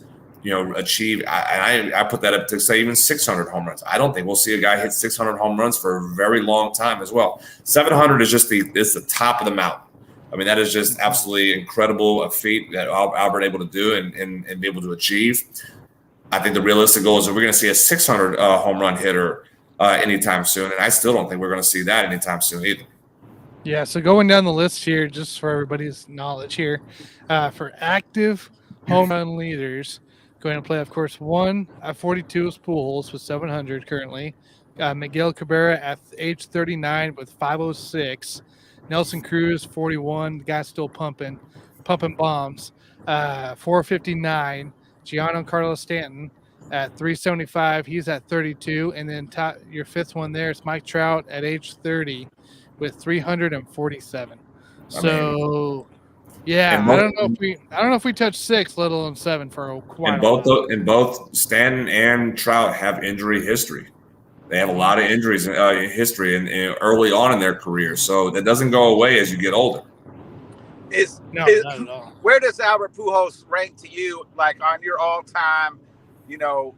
achieve. I put that up to say even 600 home runs. I don't think we'll see a guy hit 600 home runs for a very long time as well. 700 is just the top of the mountain. I mean, that is just absolutely incredible, a feat that Albert able to do and be able to achieve. I think the realistic goal is that we're going to see a 600 home run hitter anytime soon, and I still don't think we're going to see that anytime soon either. Yeah, so going down the list here, just for everybody's knowledge here, for active home run leaders, going to play, of course, 1 at 42 is Pujols with 700 currently. Miguel Cabrera at age 39 with 506. Nelson Cruz, 41. The guy's still pumping bombs. 459. Giancarlo Stanton at 375. He's at 32. And then your fifth one there is Mike Trout at age 30 with 347. I don't know if we touched 6, let alone 7 for a while. And both Stanton and Trout have injury history. They have a lot of injuries in history and early on in their career, so that doesn't go away as you get older. Not at all. Where does Albert Pujols rank to you, like on your all-time,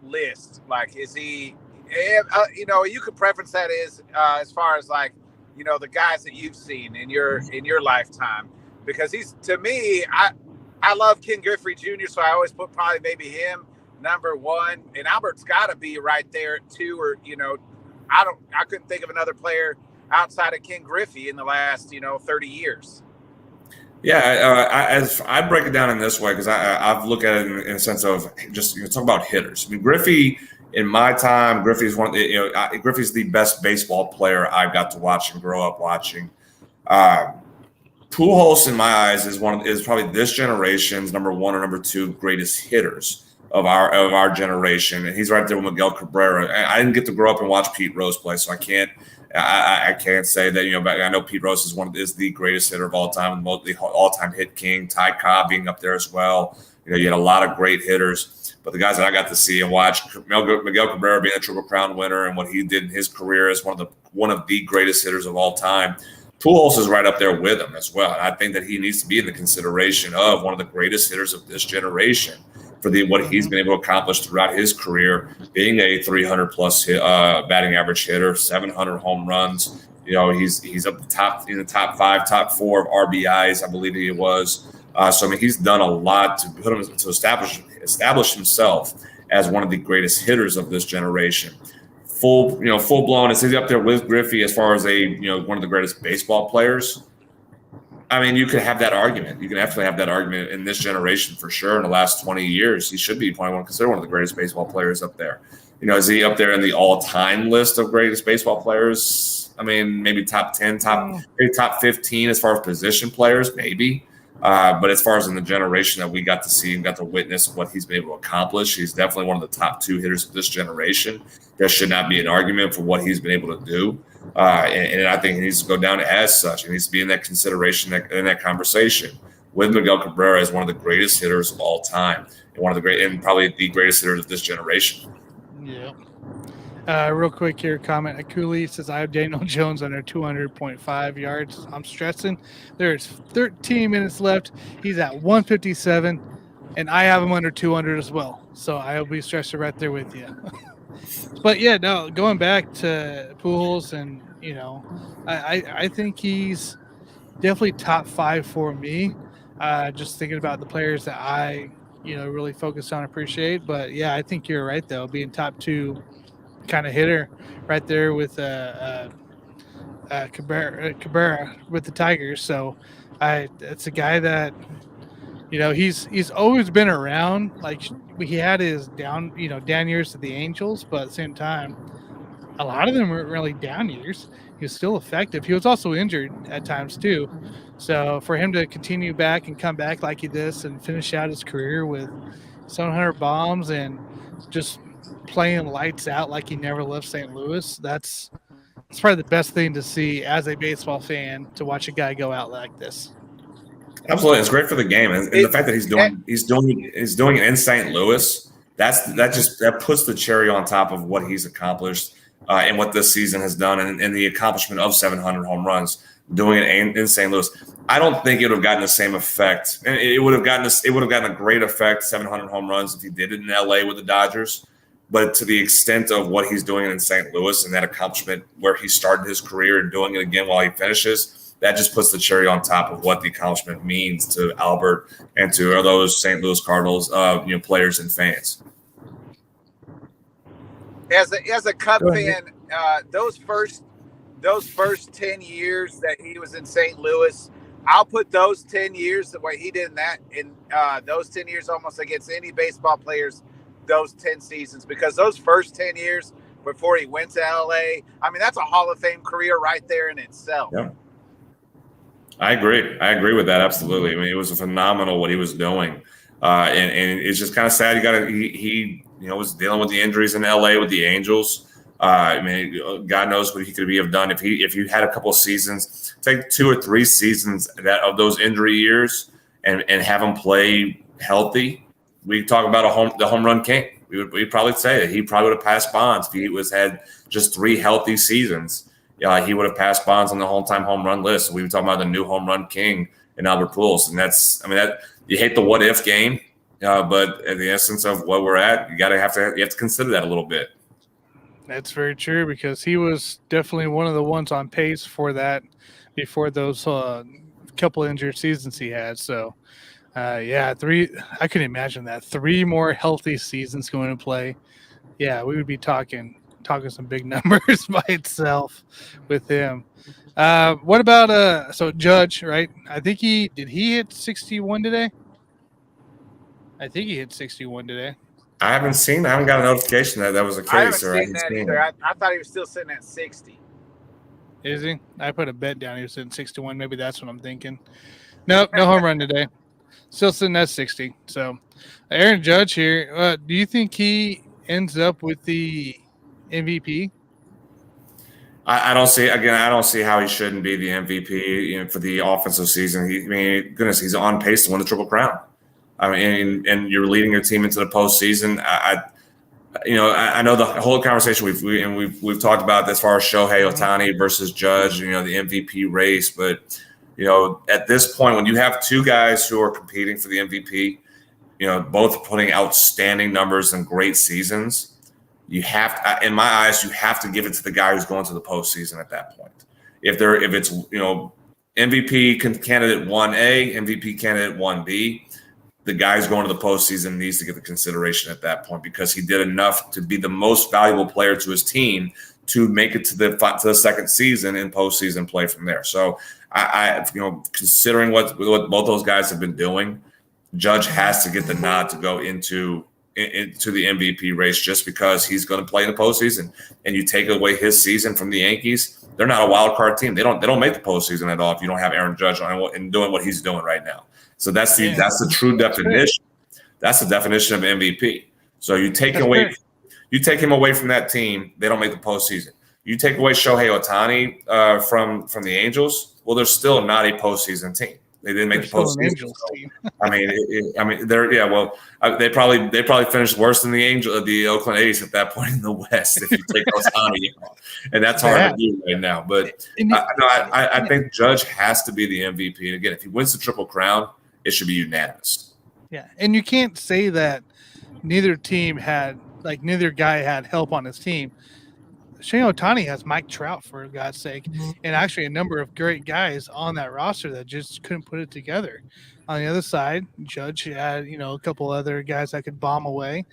list? Like, is he, you could preference that as far as like, the guys that you've seen in your lifetime, because he's, to me, I love Ken Griffey Jr., so I always put probably maybe him number 1, and Albert's got to be right there at 2, or I couldn't think of another player outside of Ken Griffey in the last 30 years. Yeah, as I break it down in this way, because I've looked at it in a sense of just talk about hitters. I mean, Griffey, in my time, Griffey's Griffey's the best baseball player I got to watch and grow up watching. Pujols, in my eyes, is probably this generation's number one or number two greatest hitters of our generation, and he's right there with Miguel Cabrera. I didn't get to grow up and watch Pete Rose play, so I can't say that but I know Pete Rose is the greatest hitter of all time, the all-time hit king. Ty Cobb being up there as well. You had a lot of great hitters, but the guys that I got to see and watch, Miguel Cabrera being a Triple Crown winner and what he did in his career as one of the greatest hitters of all time. Pujols is right up there with him as well. And I think that he needs to be in the consideration of one of the greatest hitters of this generation for what he's been able to accomplish throughout his career, being a 300-plus batting average hitter, 700 home runs. He's up in the top 5, top 4 of RBIs, I believe he was. So I mean, he's done a lot to establish himself as one of the greatest hitters of this generation. Full blown. Is he up there with Griffey as far as one of the greatest baseball players? I mean, you could have that argument. You can definitely have that argument in this generation for sure. In the last 20 years, he should be considered one of the greatest baseball players up there. Is he up there in the all-time list of greatest baseball players? I mean, maybe top 10, maybe top 15 as far as position players, maybe. But as far as in the generation that we got to see and got to witness what he's been able to accomplish, he's definitely one of the top 2 hitters of this generation. There should not be an argument for what he's been able to do. And I think he needs to go down as such. He needs to be in that consideration, in that conversation with Miguel Cabrera as one of the greatest hitters of all time and probably the greatest hitters of this generation. Yeah. Real quick here, comment. Akuli says, I have Daniel Jones under 200.5 yards. I'm stressing. There's 13 minutes left. He's at 157, and I have him under 200 as well. So I'll be stressing right there with you. But, yeah, no, going back to Pujols, and, I think he's definitely top 5 for me. Just thinking about the players that I, really focus on, appreciate. But, yeah, I think you're right, though, being top 2 kind of hitter right there with Cabrera with the Tigers. So it's a guy that he's always been around. Like, he had his down years to the Angels, but at the same time, a lot of them weren't really down years. He was still effective. He was also injured at times too. So for him to continue back and come back like he did and finish out his career with 700 bombs and just playing lights out like he never left St. Louis, it's probably the best thing to see as a baseball fan, to watch a guy go out like this. Absolutely, it's great for the game, and the fact that he's doing it in St. Louis, that puts the cherry on top of what he's accomplished and what this season has done, and the accomplishment of 700 home runs, doing it in St. Louis. I don't think it would have gotten the same effect, and it would have gotten a great effect, 700 home runs, if he did it in LA with the Dodgers. But to the extent of what he's doing in St. Louis and that accomplishment where he started his career and doing it again while he finishes, that just puts the cherry on top of what the accomplishment means to Albert and to those St. Louis Cardinals players and fans. As a Cub fan, those first 10 years that he was in St. Louis, I'll put those 10 years, the way he did in those 10 years almost against any baseball players, those 10 seasons, because those first 10 years before he went to LA, I mean, that's a Hall of Fame career right there in itself. Yeah. I agree with that. Absolutely. I mean, it was phenomenal what he was doing. And it's just kind of sad. He was dealing with the injuries in LA with the Angels. I mean, God knows what he could have done if he had a couple of seasons, take 2 or 3 seasons of those injury years and have him play healthy. We talk about the home run king. We'd probably say that he probably would have passed Bonds if he had just 3 healthy seasons. He would have passed Bonds on the all-time home run list. We were talking about the new home run king in Albert Pujols, and that you hate the what if game, but in the essence of what we're at, you have to consider that a little bit. That's very true, because he was definitely one of the ones on pace for that before those couple injured seasons he had. So. 3. I couldn't imagine that 3 more healthy seasons going to play. Yeah, we would be talking some big numbers by itself with him. What about so Judge, right? I think he hit 61 today? I think he hit 61 today. I haven't got a notification that was the case. I haven't or seen that either. I thought he was still sitting at 60. Is he? I put a bet down. He was sitting 61. Maybe that's what I'm thinking. Nope, no home run today. Still sitting at 60. So, Aaron Judge here. Do you think he ends up with the MVP? I don't see how he shouldn't be the MVP for the offensive season. He's on pace to win the Triple Crown. I mean, and you're leading your team into the postseason. I know the whole conversation we've talked about as far as Shohei Ohtani versus Judge, the MVP race. But, at this point, when you have two guys who are competing for the MVP, both putting outstanding numbers and great seasons, in my eyes, you have to give it to the guy who's going to the postseason at that point. If it's MVP candidate 1A, MVP candidate 1B, the guy who's going to the postseason needs to get the consideration at that point because he did enough to be the most valuable player to his team to make it to the second season and postseason play from there. So I considering what both those guys have been doing, Judge has to get the nod to go into the MVP race just because he's going to play in the postseason. And you take away his season from the Yankees, they're not a wild card team. They don't make the postseason at all if you don't have Aaron Judge on and doing what he's doing right now. So that's the true definition. That's the definition of MVP. So you take him away from that team, they don't make the postseason. You take away Shohei Ohtani from the Angels, well, they're still not a postseason team. They didn't make the postseason. They probably finished worse than the Oakland A's at that point in the West if you take Ohtani out, and that's hard to do right now. But I think Judge has to be the MVP. And again, if he wins the Triple Crown, it should be unanimous. Yeah, and you can't say that neither guy had help on his team. Shohei Ohtani has Mike Trout, for God's sake, and actually a number of great guys on that roster that just couldn't put it together. On the other side, Judge had, a couple other guys that could bomb away,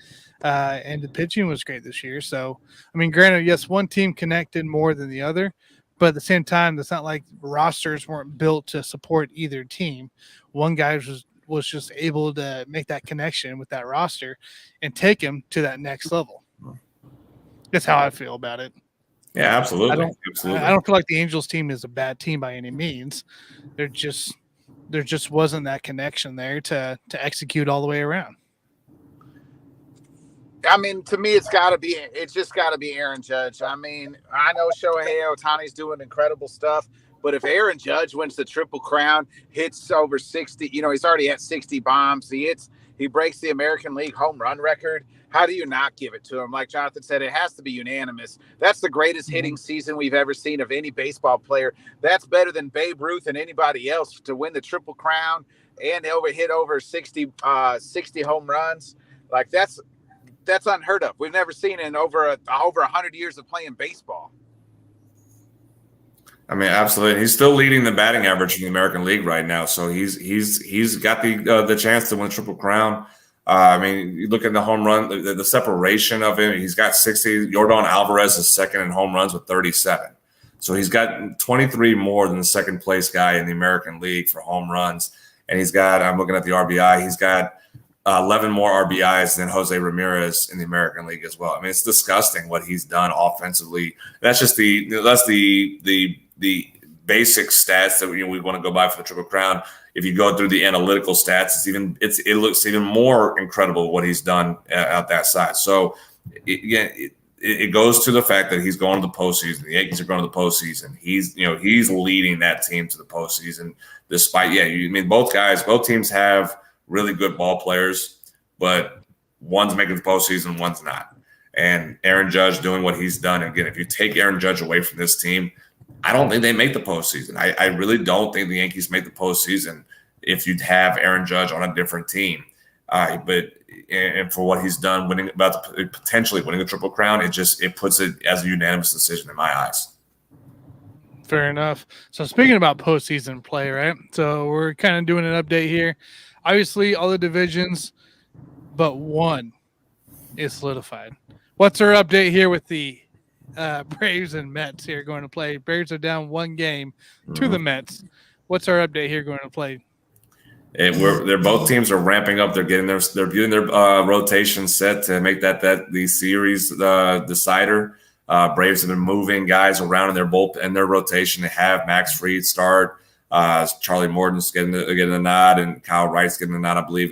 and the pitching was great this year. So, I mean, granted, yes, one team connected more than the other, but at the same time, it's not like rosters weren't built to support either team. One guy was just able to make that connection with that roster and take him to that next level. That's how I feel about it. Yeah, absolutely. I don't feel like the Angels team is a bad team by any means. There just wasn't that connection there to execute all the way around. I mean, to me, it's just got to be Aaron Judge. I mean, I know Shohei Ohtani's doing incredible stuff, but if Aaron Judge wins the Triple Crown, hits over 60, he's already at 60 bombs. He breaks the American League home run record. How do you not give it to him? Like Jonathan said, it has to be unanimous. That's the greatest hitting season we've ever seen of any baseball player. That's better than Babe Ruth and anybody else to win the Triple Crown and hit over 60 home runs. Like that's unheard of. We've never seen it in over 100 years of playing baseball. I mean, absolutely. He's still leading the batting average in the American League right now. So he's got the chance to win Triple Crown. I mean, you look at the home run, the separation of him. He's got 60. Yordan Alvarez is second in home runs with 37. So he's got 23 more than the second place guy in the American League for home runs. And I'm looking at the RBI. He's got 11 more RBIs than Jose Ramirez in the American League as well. I mean, it's disgusting what he's done offensively. That's just the basic stats that we want to go by for the Triple Crown. If you go through the analytical stats, it looks even more incredible what he's done at that side. So it goes to the fact that he's going to the postseason. The Yankees are going to the postseason. He's leading that team to the postseason. Despite both teams have really good ball players, but one's making the postseason, one's not. And Aaron Judge doing what he's done. Again, if you take Aaron Judge away from this team, I don't think they make the postseason. I really don't think the Yankees make the postseason if you'd have Aaron Judge on a different team. But for what he's done, potentially winning the Triple Crown, it puts it as a unanimous decision in my eyes. Fair enough. So speaking about postseason play, right? So we're kind of doing an update here. Obviously, all the divisions, but one is solidified. What's our update here with the Braves and Mets here going to play. Braves are down 1 game to the Mets. What's our update here going to play? They're both teams are ramping up. They're getting their rotation set to make that the series decider. Braves have been moving guys around in their rotation. They have Max Fried start. Charlie Morton's getting the nod, and Kyle Wright's getting the nod, I believe.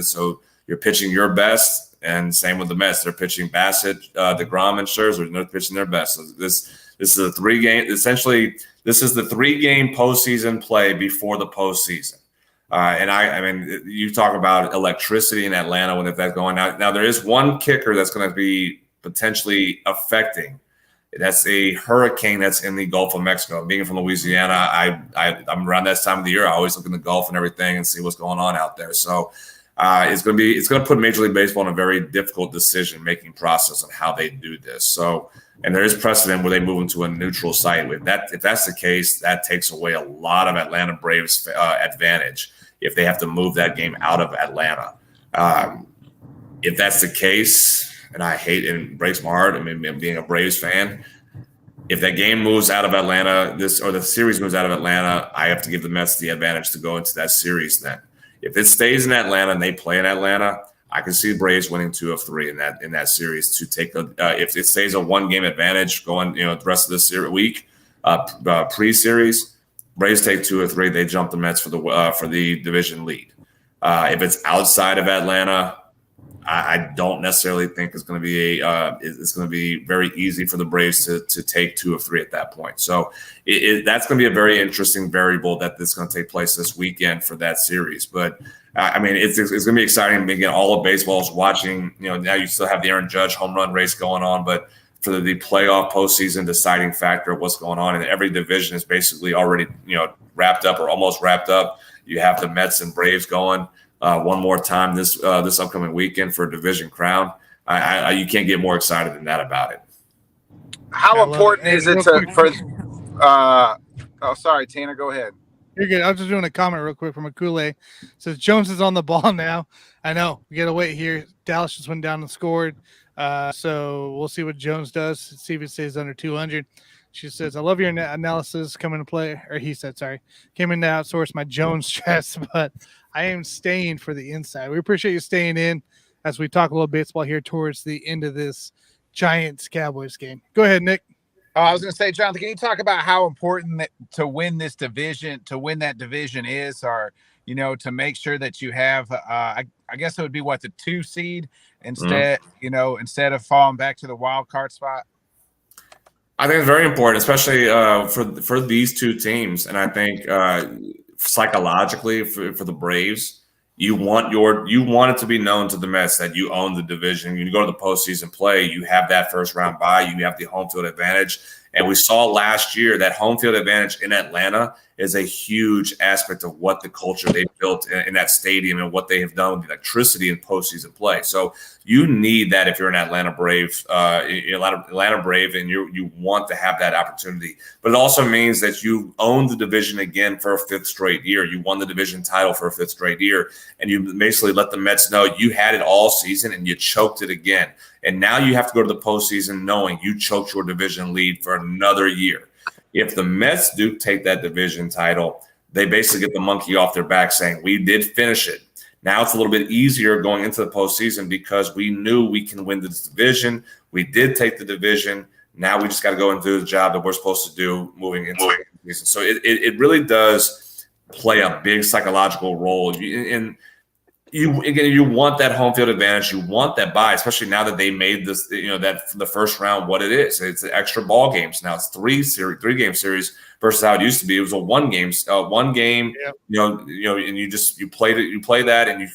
So you're pitching your best, and same with the Mets. They're pitching Bassett, DeGrom, and Scherzer. They're pitching their best. So this is a 3-game. Essentially, this is the 3-game postseason play before the postseason. And I mean, you talk about electricity in Atlanta when that's going out. Now there is one kicker that's going to be potentially affecting. That's a hurricane that's in the Gulf of Mexico. Being from Louisiana, I'm around that time of the year. I always look in the Gulf and everything and see what's going on out there. So it's going to put Major League Baseball in a very difficult decision-making process on how they do this. So, and there is precedent where they move into a neutral site. If that's the case, that takes away a lot of Atlanta Braves advantage if they have to move that game out of Atlanta. If that's the case, and I hate it and breaks my heart, I mean, being a Braves fan, if that game moves out of Atlanta, the series moves out of Atlanta, I have to give the Mets the advantage to go into that series then. If it stays in Atlanta and they play in Atlanta, I can see the Braves winning 2 of 3 in that series to take if it stays a 1-game advantage going, the rest of this week, pre-series, Braves take 2 or 3. They jump the Mets for the division lead. If it's outside of Atlanta, I don't necessarily think it's going to be it's going to be very easy for the Braves to take 2 of 3 at that point. So that's going to be a very interesting variable that's going to take place this weekend for that series. But I mean, it's going to be exciting. Again, all of baseball is watching. Now you still have the Aaron Judge home run race going on, but for the playoff postseason deciding factor of what's going on, and every division is basically already wrapped up or almost wrapped up. You have the Mets and Braves going one more time this upcoming weekend for a division crown. You can't get more excited than that about it. How important is it for? Sorry, Tanner, go ahead. You're good. I was just doing a comment real quick from a Kool-Aid. Says Jones is on the ball now. I know. We got to wait here. Dallas just went down and scored. So we'll see what Jones does. See if it stays under 200. She says, I love your analysis coming to play. Or he said, sorry. Came in to outsource my Jones stress, but I am staying for the inside. We appreciate you staying in as we talk a little baseball here towards the end of this Giants-Cowboys game. Go ahead, Nick. I was going to say, Jonathan, can you talk about how important to win that division is, or, to make sure that you have, I guess it would be the 2 seed instead of falling back to the wild card spot? I think it's very important, especially for these 2 teams. And I think psychologically for the Braves, you want it to be known to the Mets that you own the division. When you go to the postseason play, you have that first round bye, you have the home field advantage. And we saw last year that home field advantage in Atlanta is a huge aspect of what the culture they built in that stadium and what they have done with the electricity in postseason play. So you need that if you're an Atlanta Brave, and you want to have that opportunity. But it also means that you own the division again for a 5th straight year. You won the division title for a 5th straight year, and you basically let the Mets know you had it all season and you choked it again. And now you have to go to the postseason knowing you choked your division lead for another year. If the Mets do take that division title, they basically get the monkey off their back saying, we did finish it. Now it's a little bit easier going into the postseason because we knew we can win this division. We did take the division. Now we just got to go and do the job that we're supposed to do moving into the season. So it really does play a big psychological role. You want that home field advantage. You want that bye, especially now that they made this, that the first round what it is. It's extra ball games now. It's 3-game series versus how it used to be. It was a 1 game. Yep. And you play that, and you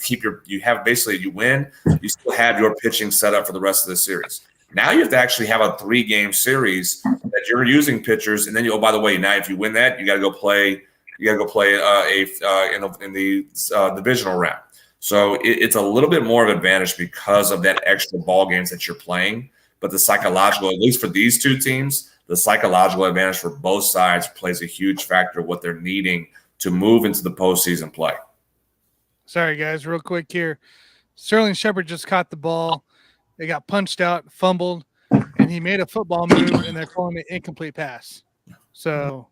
win. You still have your pitching set up for the rest of the series. Now you have to actually have a 3-game series that you're using pitchers, and then by the way, now if you win that, you got to go play. You got to go play in the divisional round. So it's a little bit more of an advantage because of that extra ball games that you're playing. But the psychological, at least for these 2 teams, the psychological advantage for both sides plays a huge factor of what they're needing to move into the postseason play. Sorry, guys, real quick here. Sterling Shepard just caught the ball. It got punched out, fumbled, and he made a football move, and they're calling it incomplete pass. So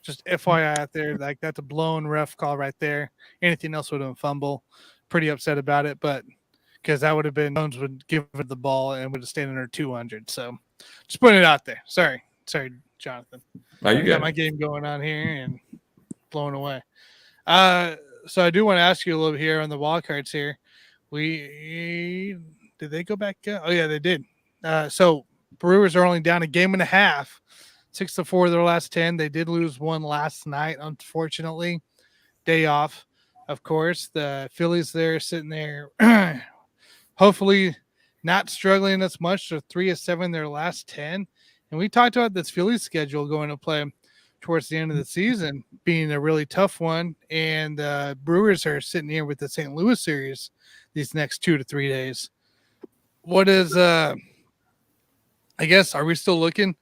just FYI out there, like that's a blown ref call right there. Anything else would have been fumble. Pretty upset about it, but because that would have been Jones would give it the ball and would have stayed under 200. So just putting it out there. Sorry, Jonathan. No, you got my game going on here and blowing away. So I do want to ask you a little bit here on the wild cards here. Did they go back? Oh yeah, they did. So Brewers are only down a game and a half, 6-4 their last 10. They did lose one last night, unfortunately. Day off, of course. The Phillies there sitting there, hopefully not struggling as much. They're 3-7 their last 10. And we talked about this Phillies schedule going to play towards the end of the season being a really tough one. And the Brewers are sitting here with the St. Louis series these next 2 to 3 days. What is, I guess, are we still looking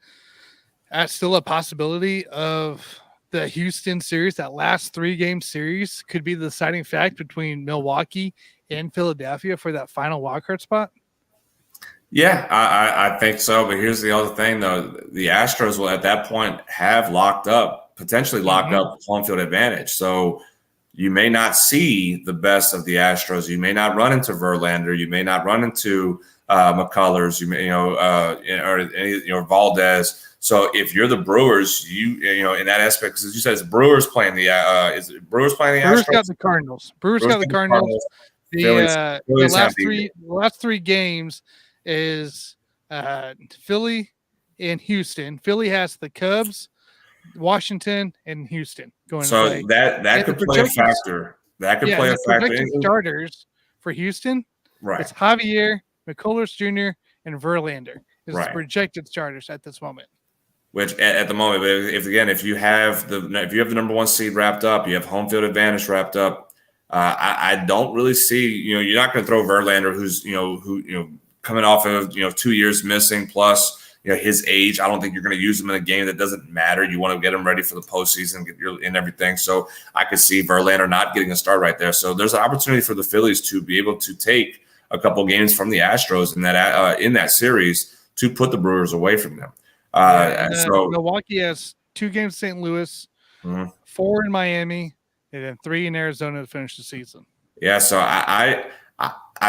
at still a possibility of the Houston series, that last 3-game series could be the deciding fact between Milwaukee and Philadelphia for that final wildcard spot? Yeah, I think so. But here's the other thing, though. The Astros will at that point have potentially locked up home field advantage. So you may not see the best of the Astros. You may not run into Verlander. You may not run into McCullers. Or Valdez. So if you're the Brewers, you in that aspect, because you said it's Brewers playing the Brewers playing the Astros? Brewers got the Cardinals. Brewers got the Cardinals. The last three games is Philly and Houston. Philly has the Cubs, Washington, and Houston going. So to play. that could play a factor. That could play a factor. Starters for Houston, right? It's Javier, McCullers Jr., and Verlander. Is right. Projected starters at this moment. Which at the moment, if you have the number 1 seed wrapped up, you have home field advantage wrapped up. I don't really see, you're not going to throw Verlander, who's coming off of 2 years missing plus his age. I don't think you're going to use him in a game that doesn't matter. You want to get him ready for the postseason, and everything. So I could see Verlander not getting a start right there. So there's an opportunity for the Phillies to be able to take a couple games from the Astros in that series to put the Brewers away from them. So Milwaukee has 2 games in St. Louis, 4 in Miami, and then 3 in Arizona to finish the season. Yeah, so I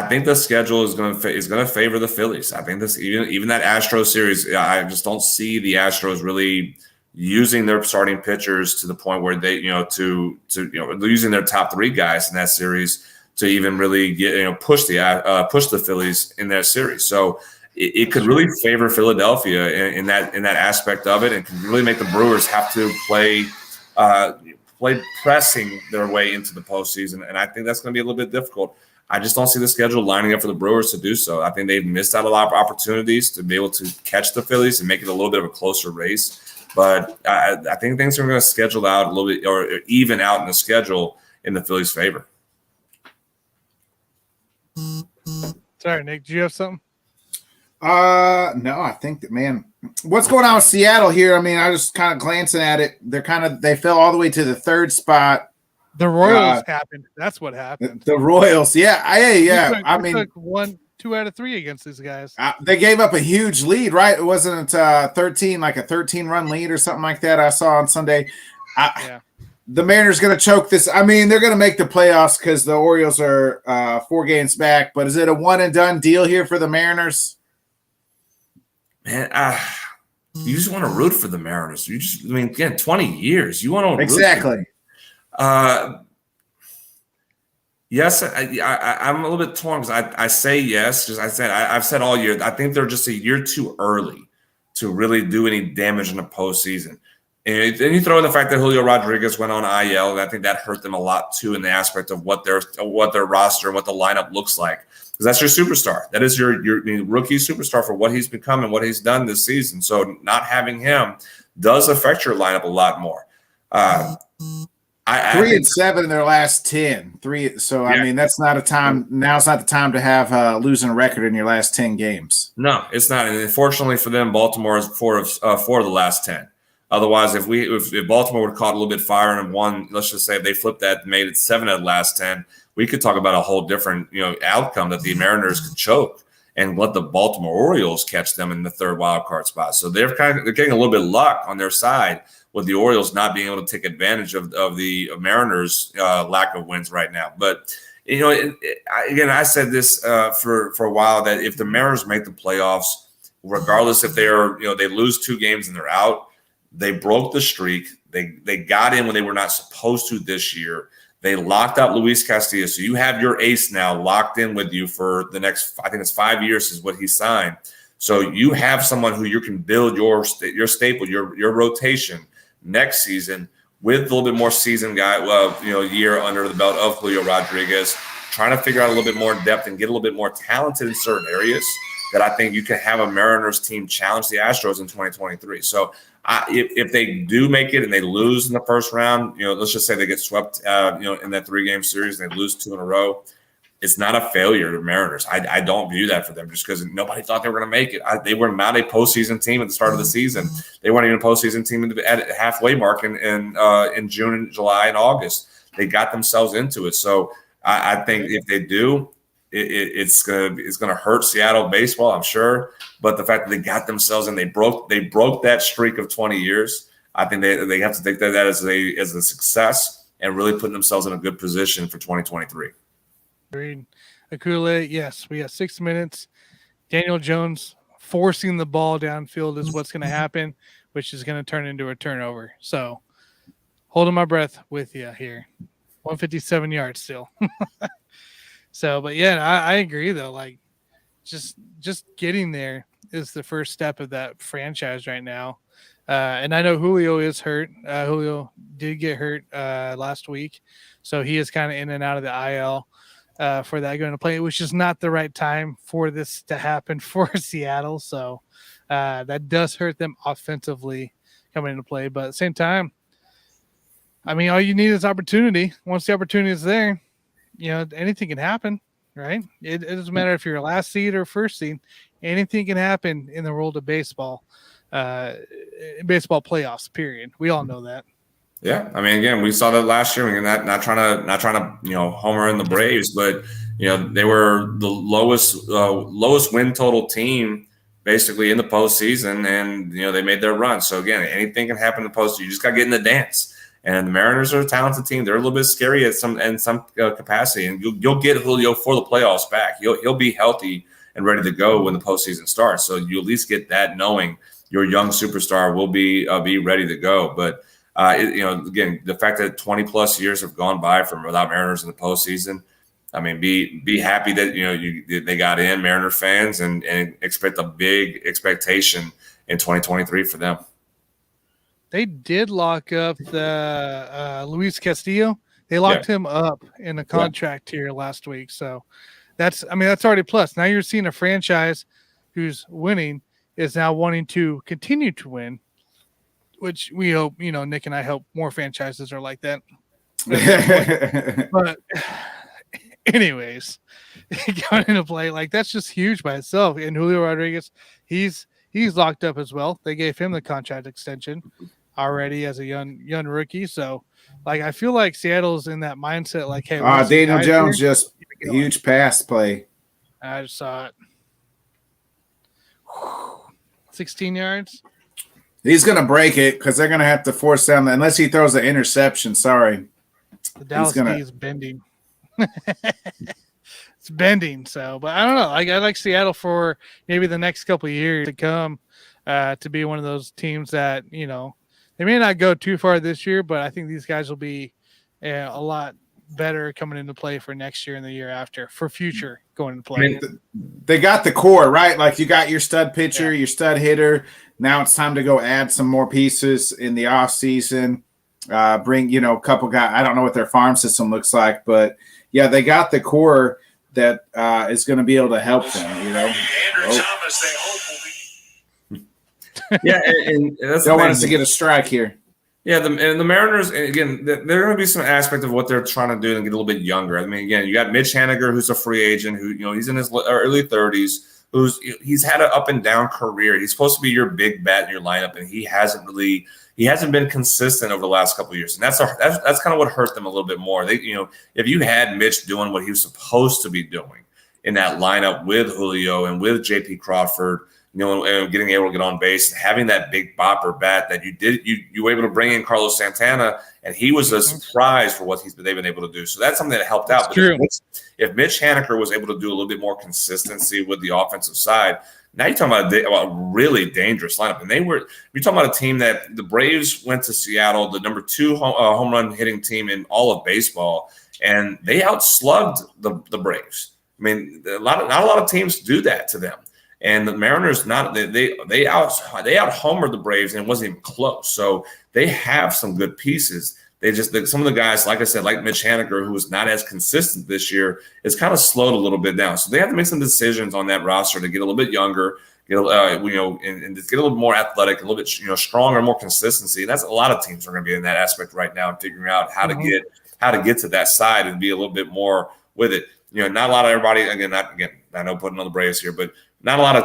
think the schedule is going to favor the Phillies. I think this even that Astros series, I just don't see the Astros really using their starting pitchers to the point where they using their top 3 guys in that series to even really get push the Phillies in that series. So it could really favor Philadelphia in that aspect of it, and can really make the Brewers have to play pressing their way into the postseason. And I think that's going to be a little bit difficult. I just don't see the schedule lining up for the Brewers to do so. I think they've missed out a lot of opportunities to be able to catch the Phillies and make it a little bit of a closer race. But I think things are going to schedule out a little bit, or even out in the schedule in the Phillies' favor. Sorry, Nick, do you have something? No, I think that, man, what's going on with Seattle here? I mean, I was kind of glancing at it. They fell all the way to the 3rd spot. The Royals happened. That's what happened. The Royals. Yeah. We took 1, 2 out of 3 against these guys. They gave up a huge lead, right? It wasn't 13, like a 13-run lead or something like that. I saw on Sunday. The Mariners going to choke this. I mean, they're going to make the playoffs because the Orioles are 4 games back. But is it a one-and-done deal here for the Mariners? Man, you just want to root for the Mariners. Again, 20 years. You want to exactly. Yes, I'm a little bit torn because I say yes. I've said all year. I think they're just a year too early to really do any damage in the postseason. And then you throw in the fact that Julio Rodriguez went on IL, and I think that hurt them a lot too in the aspect of what their roster and what the lineup looks like. Because that's your superstar. That is your rookie superstar for what he's become and what he's done this season. So not having him does affect your lineup a lot more. 3-7 in their last 10. I mean, that's not a time. Now's not the time to have losing a record in your last 10 games. No, it's not. And unfortunately for them, Baltimore is 4 of the last 10. Otherwise, if Baltimore would have caught a little bit fire and won, let's just say if they flipped that and made it 7 of the last 10, we could talk about a whole different outcome that the Mariners could choke and let the Baltimore Orioles catch them in the third wild card spot. So they're getting a little bit of luck on their side with the Orioles not being able to take advantage of the Mariners' lack of wins right now. But again, I said this for a while, that if the Mariners make the playoffs, regardless if they lose 2 games and they're out, they broke the streak. They got in when they were not supposed to this year. They locked out Luis Castillo. So you have your ace now locked in with you for the next, I think it's 5 years is what he signed. So you have someone who you can build your staple, your rotation next season with a little bit more seasoned guy, year under the belt of Julio Rodriguez, trying to figure out a little bit more depth and get a little bit more talented in certain areas that I think you can have a Mariners team challenge the Astros in 2023. So if they do make it and they lose in the first round, let's just say they get swept, in that 3-game series and they lose 2 in a row, it's not a failure to Mariners. I don't view that for them just because nobody thought they were going to make it. They were not a postseason team at the start of the season. They weren't even a postseason team at the halfway mark in June and July and August. They got themselves into it. So I think if they do, it's gonna hurt Seattle baseball, I'm sure. But the fact that they got themselves and they broke that streak of 20 years, I think they have to take that as a success and really putting themselves in a good position for 2023. Agreed. Akula, yes, we got 6 minutes. Daniel Jones forcing the ball downfield is what's going to happen, which is going to turn into a turnover. So holding my breath with you here. 157 yards still. So, but yeah, I agree though. Like just getting there is the first step of that franchise right now. And I know Julio is hurt. Julio did get hurt last week. So he is kind of in and out of the IL for that going to play, which is not the right time for this to happen for Seattle. So that does hurt them offensively coming into play. But at the same time, I mean, all you need is opportunity. Once the opportunity is there, anything can happen, right? It doesn't matter if you're a last seed or first seed. Anything can happen in the world of baseball, baseball playoffs, period. We all know that. Yeah, I mean, again, we saw that last year. We're not trying to homer in the Braves, but they were the lowest win total team basically in the postseason, and they made their run. So again, anything can happen in the postseason. You just got to get in the dance. And the Mariners are a talented team. They're a little bit scary at some capacity, and you'll get Julio for the playoffs back. He'll be healthy and ready to go when the postseason starts. So you at least get that, knowing your young superstar will be ready to go. But again, the fact that 20 plus years have gone by without Mariners in the postseason, I mean, be happy that they got in, Mariner fans, and expect a big expectation in 2023 for them. They did lock up the Luis Castillo. They locked him up in a contract here last week. So that's already plus. Now you're seeing a franchise who's winning is now wanting to continue to win, which we hope, Nick and I hope more franchises are like that. But anyways, going into play, like that's just huge by itself. And Julio Rodriguez, he's locked up as well. They gave him the contract extension already as a young rookie. So like I feel like Seattle's in that mindset, like, hey, Daniel Jones here? Just huge pass play. I just saw it. 16 yards. He's gonna break it because they're gonna have to force them unless he throws an interception. Sorry. The Dallas D is bending. It's bending. So, but I don't know. I like Seattle for maybe the next couple of years to come to be one of those teams that, they may not go too far this year, but I think these guys will be a lot better coming into play for next year and the year after for future going into play. I mean, they got the core, right? Like you got your stud pitcher, your stud hitter. Now it's time to go add some more pieces in the off season. Bring, a couple guys. I don't know what their farm system looks like, but yeah, they got the core that is going to be able to help them, Andrew Thomas, they hope will be. Yeah, and that's don't want us to get a strike here. Yeah, the Mariners, again, there are going to be some aspect of what they're trying to do and get a little bit younger. I mean, again, you got Mitch Haniger, who's a free agent, who he's in his early 30s, he's had an up and down career. He's supposed to be your big bat in your lineup, and he hasn't been consistent over the last couple of years, and that's kind of what hurt them a little bit more. They, if you had Mitch doing what he was supposed to be doing, in that lineup with Julio and with J.P. Crawford, and getting able to get on base, and having that big bopper bat that you were able to bring in Carlos Santana, and he was a surprise for what they've been able to do. So that's something that helped out. True. If Mitch Haniger was able to do a little bit more consistency with the offensive side, now you're talking about a really dangerous lineup. And you're talking about a team that the Braves went to Seattle, the number 2 home run hitting team in all of baseball, and they outslugged the Braves. I mean, not a lot of teams do that to them. And the Mariners they out-homered the Braves, and it wasn't even close. So they have some good pieces. Some of the guys, like I said, like Mitch Haniger, who was not as consistent this year, is kind of slowed a little bit down. So they have to make some decisions on that roster to get a little bit younger, and just get a little more athletic, a little bit stronger, more consistency. And that's a lot of teams are going to be in that aspect right now, and figuring out how to get to that side and be a little bit more with it. Not a lot of everybody. I know putting on the Braves here, but not a lot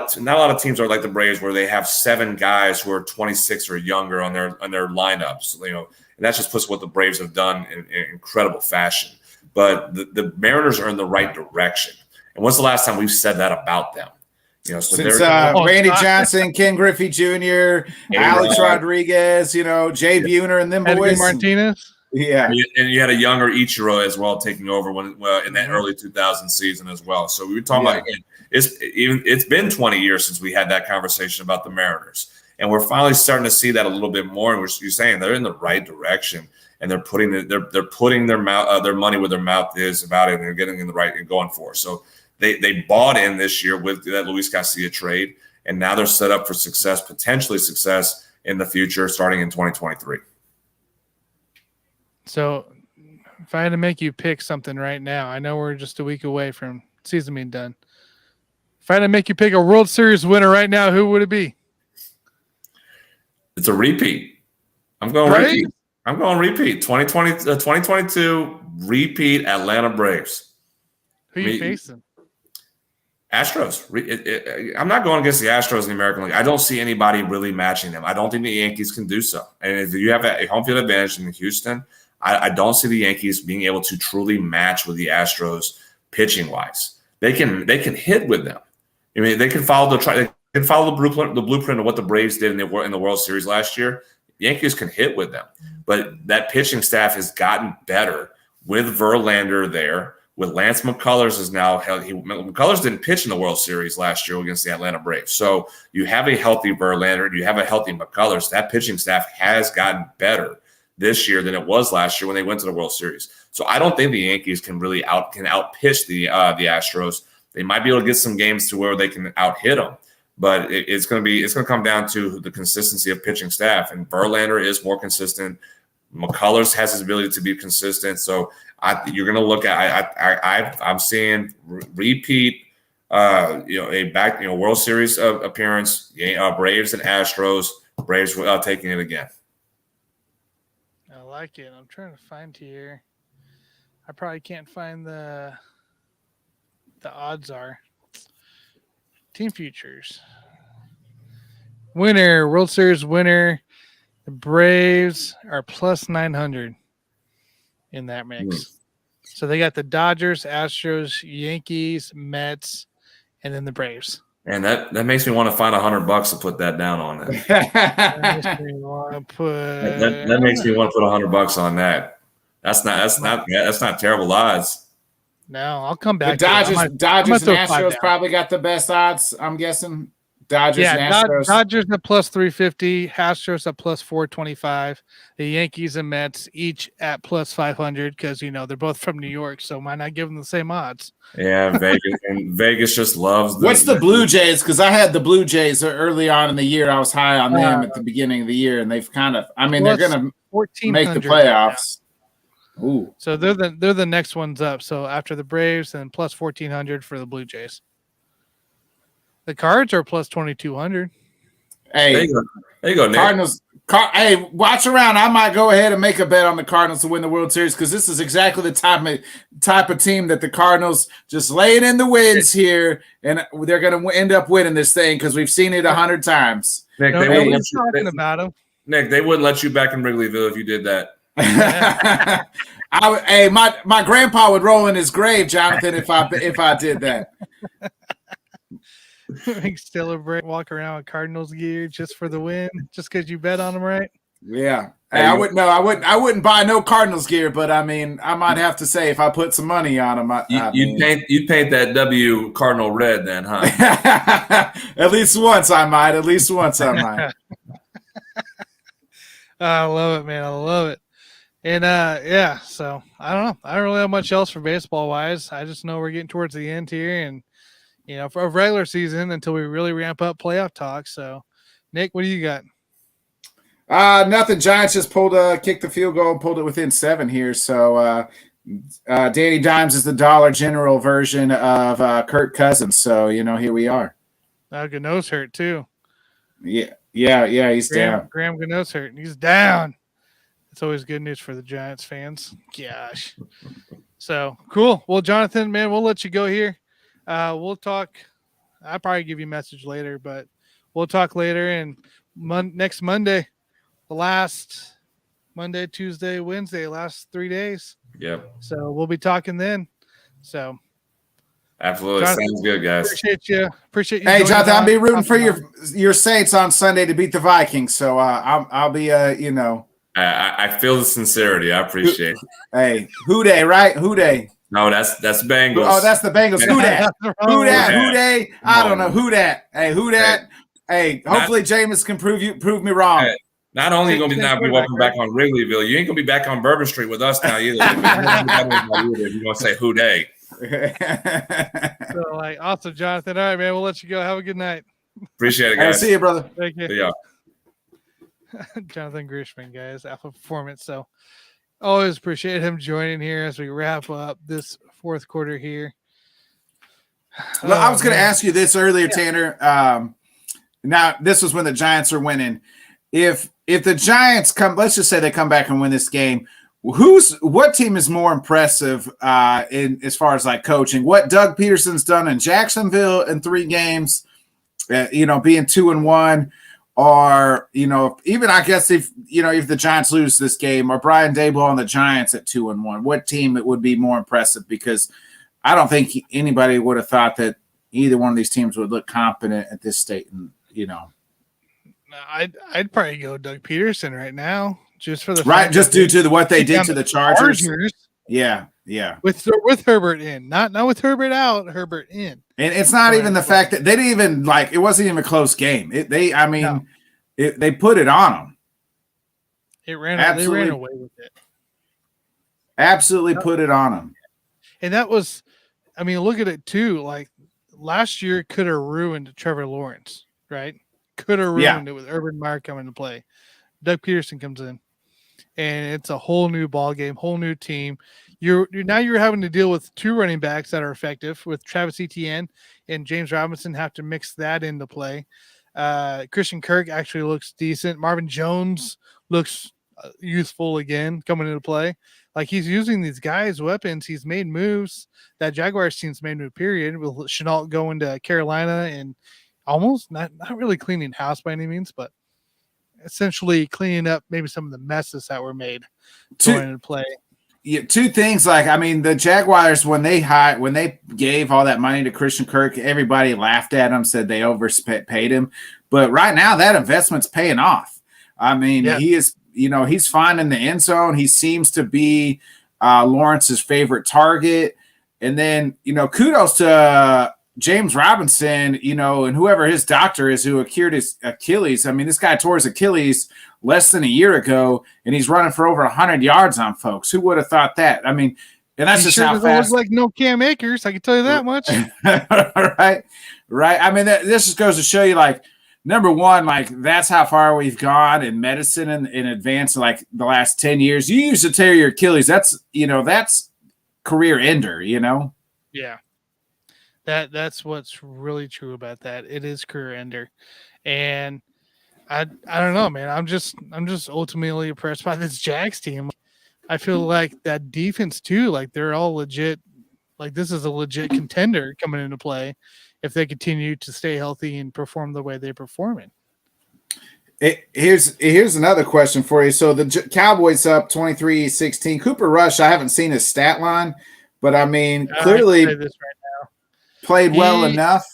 of teams are like the Braves where they have 7 guys who are 26 or younger on their lineups. And that just puts what the Braves have done in incredible fashion. But the Mariners are in the right direction. And when's the last time we've said that about them? Since Randy Johnson, Ken Griffey Jr., Alex Rodriguez, Jay Buhner, and them boys. Martinez. Yeah, and you had a younger Ichiro as well taking over in that early 2000 season as well. So we were talking about it's been 20 years since we had that conversation about the Mariners, and we're finally starting to see that a little bit more. And you're saying they're in the right direction, and they're putting their money where their mouth is about it, and they're getting in the right and going for it. So they bought in this year with that Luis Garcia trade, and now they're set up for potentially success in the future, starting in 2023. So if I had to make you pick something right now, I know we're just a week away from season being done. If I had to make you pick a World Series winner right now, who would it be? It's a repeat. I'm going repeat. 2022 repeat Atlanta Braves. Who are you facing? Astros. I'm not going against the Astros in the American League. I don't see anybody really matching them. I don't think the Yankees can do so. And if you have a home field advantage in Houston, I don't see the Yankees being able to truly match with the Astros pitching wise. They can hit with them. I mean, they can follow the blueprint of what the Braves did in the World Series last year. The Yankees can hit with them, but that pitching staff has gotten better with Verlander there. With Lance McCullers is now healthy. McCullers didn't pitch in the World Series last year against the Atlanta Braves. So you have a healthy Verlander, you have a healthy McCullers. That pitching staff has gotten better this year than it was last year when they went to the World Series. So I don't think the Yankees can really outpitch the Astros. They might be able to get some games to where they can out-hit them, but it's going to come down to the consistency of pitching staff. And Verlander is more consistent. McCullers has his ability to be consistent. So you're going to look at. I'm seeing repeat. A World Series appearance. Braves and Astros. Braves taking it again. I like it. I'm trying to find here. I probably can't find the odds are. Team futures. Winner, World Series winner. The Braves are plus 900 in that mix. So they got the Dodgers, Astros, Yankees, Mets, and then the Braves. And that makes me want to find $100 to put that down on it. That makes me want to put $100 on that. That's not terrible odds. No, I'll come back. The Dodgers and Astros probably got the best odds, I'm guessing. Dodgers and Astros. Dodgers at plus 350, Astros at plus 425. The Yankees and Mets each at plus 500 because they're both from New York, so why not give them the same odds? Yeah, Vegas just loves. What's the Blue Jays? Because I had the Blue Jays early on in the year. I was high on them at the beginning of the year, and they've kind of. I mean, they're going to make the playoffs. Ooh. So they're the next ones up. So after the Braves, and plus 1,400 for the Blue Jays. The Cards are plus 2,200. Hey, there you go, Nick. Cardinals. Hey, watch around. I might go ahead and make a bet on the Cardinals to win the World Series because this is exactly the type of team that the Cardinals just laying in the wins here, and they're going to end up winning this thing because we've seen it 100 times. Nick, they wouldn't let you back in Nick, they wouldn't let you back in Wrigleyville if you did that. Hey, my grandpa would roll in his grave, Jonathan, if I did that. Celebrate, walk around with Cardinals gear just for the win, just because you bet on them, right? Yeah. Hey, I wouldn't buy no Cardinals gear, but I mean, I might have to say if I put some money on them, you'd paint that W Cardinal red then, huh? At least once I might. I love it, man. I love it. And yeah, so I don't know. I don't really have much else for baseball wise. I just know we're getting towards the end here, and for a regular season until we really ramp up playoff talk. So, Nick, what do you got? Nothing. Giants just kicked the field goal and pulled it within 7 here. So Danny Dimes is the Dollar General version of Kirk Cousins. So here we are. Gano's hurt too. Yeah. He's down. Graham Gano's hurt. He's down. It's always good news for the Giants fans. Gosh. So cool. Well, Jonathan, man, we'll let you go here. We'll talk. I'll probably give you a message later, but we'll talk later. And next Monday, the last Monday, Tuesday, Wednesday, last 3 days. Yep. So we'll be talking then. So absolutely. Jonathan, sounds good, guys. Appreciate you. Hey, Jonathan, I'll be rooting for your Saints on Sunday to beat the Vikings. So I'll be I feel the sincerity. I appreciate it. Hey, who dey, right? Who dey? No, that's Bengals. Oh, that's the Bengals. Who dat? Who dat? Who dey? I don't know. Who dat? Hey, who dat? Hey, hopefully Jameis can prove me wrong. Hey, not only are you going to be welcome back on Wrigleyville, you ain't going to be back on Bourbon Street with us now either. You're going to say who dey. So, awesome, Jonathan. All right, man. We'll let you go. Have a good night. Appreciate it, guys. See you, brother. Thank you. See ya. Jonathan Grishman, guys, Alpha Performance. So always appreciate him joining here as we wrap up this fourth quarter here. I was going to ask you this earlier, Tanner. Now, this was when the Giants are winning. If the Giants let's just say they come back and win this game, what team is more impressive in as far as coaching? What Doug Peterson's done in Jacksonville in 3 games, being 2-1. Or, even I guess if the Giants lose this game, or Brian Daboll and the Giants at 2-1, what team it would be more impressive? Because I don't think anybody would have thought that either one of these teams would look competent at this state. And, I'd probably go Doug Peterson right now, just for the fact just due to what they did to the Chargers. Yeah. With Herbert in, not with Herbert out, Herbert in. And it's not even the fact that they didn't even it wasn't even a close game. They put it on them. They ran away with it. Absolutely put it on them. And that was, look at it too. Last year could have ruined Trevor Lawrence, right? Could have ruined it with Urban Meyer coming to play. Doug Peterson comes in, and it's a whole new ball game, whole new team. You're having to deal with 2 running backs that are effective with Travis Etienne and James Robinson. Have to mix that into play. Christian Kirk actually looks decent. Marvin Jones looks youthful again coming into play. He's using these guys' weapons. He's made moves. That Jaguars team's made move, period, with Chenault going to Carolina and almost not really cleaning house by any means, but essentially cleaning up maybe some of the messes that were made going into play. Yeah, 2 things. The Jaguars, when they gave all that money to Christian Kirk, everybody laughed at him, said they overpaid him. But right now, that investment's paying off. He is, he's finding the end zone. He seems to be Lawrence's favorite target. And then, kudos to James Robinson, and whoever his doctor is who cured his Achilles. This guy tore his Achilles less than a year ago, and he's running for over 100 yards on folks. Who would have thought that? And that's just how fast. Look like no Cam Akers, I can tell you that much. Right. This just goes to show you, number one, that's how far we've gone in medicine in advance. The last 10 years, you used to tear your Achilles. That's career ender. Yeah. That's what's really true about that. It is career ender, and I don't know, man. I'm just ultimately impressed by this Jags team. I feel like that defense too. They're all legit. This is a legit contender coming into play if they continue to stay healthy and perform the way they're performing. Here's another question for you. So the Cowboys up 23-16. Cooper Rush, I haven't seen his stat line, but I mean, clearly I can say this right now. played well enough.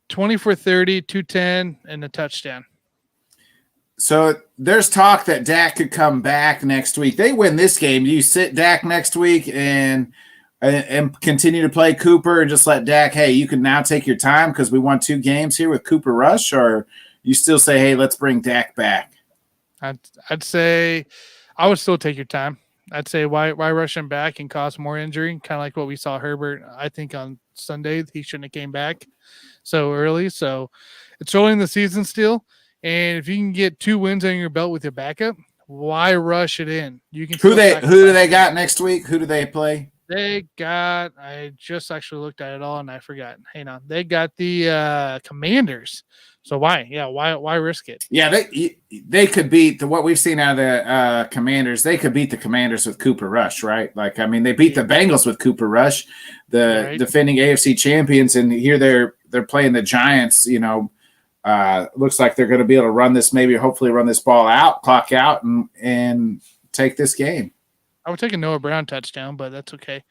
20 for 30, 210, and a touchdown. So there's talk that Dak could come back next week. They win this game. Do you sit Dak next week and continue to play Cooper and just let Dak, hey, you can now take your time because we won 2 games here with Cooper Rush, or you still say, hey, let's bring Dak back? I'd say I would still take your time. I'd say why rush him back and cause more injury? Kind of like what we saw Herbert, I think, on Sunday. He shouldn't have came back so early. So it's early in the season still. And if you can get 2 wins under your belt with your backup, why rush it in? You can. Who do they got next week? Who do they play? They got. I just actually looked at it all and I forgot. Hang on. They got the Commanders. So why? Yeah, why risk it? Yeah, they could beat what we've seen out of the Commanders. They could beat the Commanders with Cooper Rush, right? Like, I mean, they beat the Bengals with Cooper Rush, the defending AFC champions, and here they're playing the Giants. You know, looks like they're going to be able to run this, maybe hopefully run this ball out, clock out, and take this game. I would take a Noah Brown touchdown, but that's okay.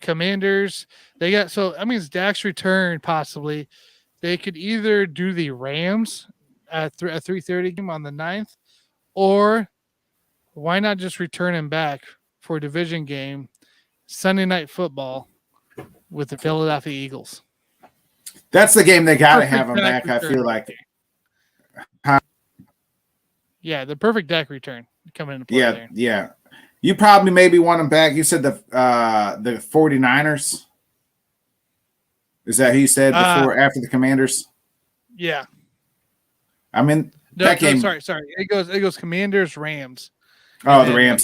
Commanders, they got it's Dak's return possibly. They could either do the Rams at 3:30 game on the 9th, or why not just return him back for a division game, Sunday Night Football with the Philadelphia Eagles. That's the game they got to have him back, I feel like. Yeah, the perfect Dak return coming into play there. Yeah. You probably maybe want him back. You said the 49ers. Is that who you said before, after the Commanders? Yeah. I mean, that game. Sorry. It goes Commanders, Rams. Oh, the Rams.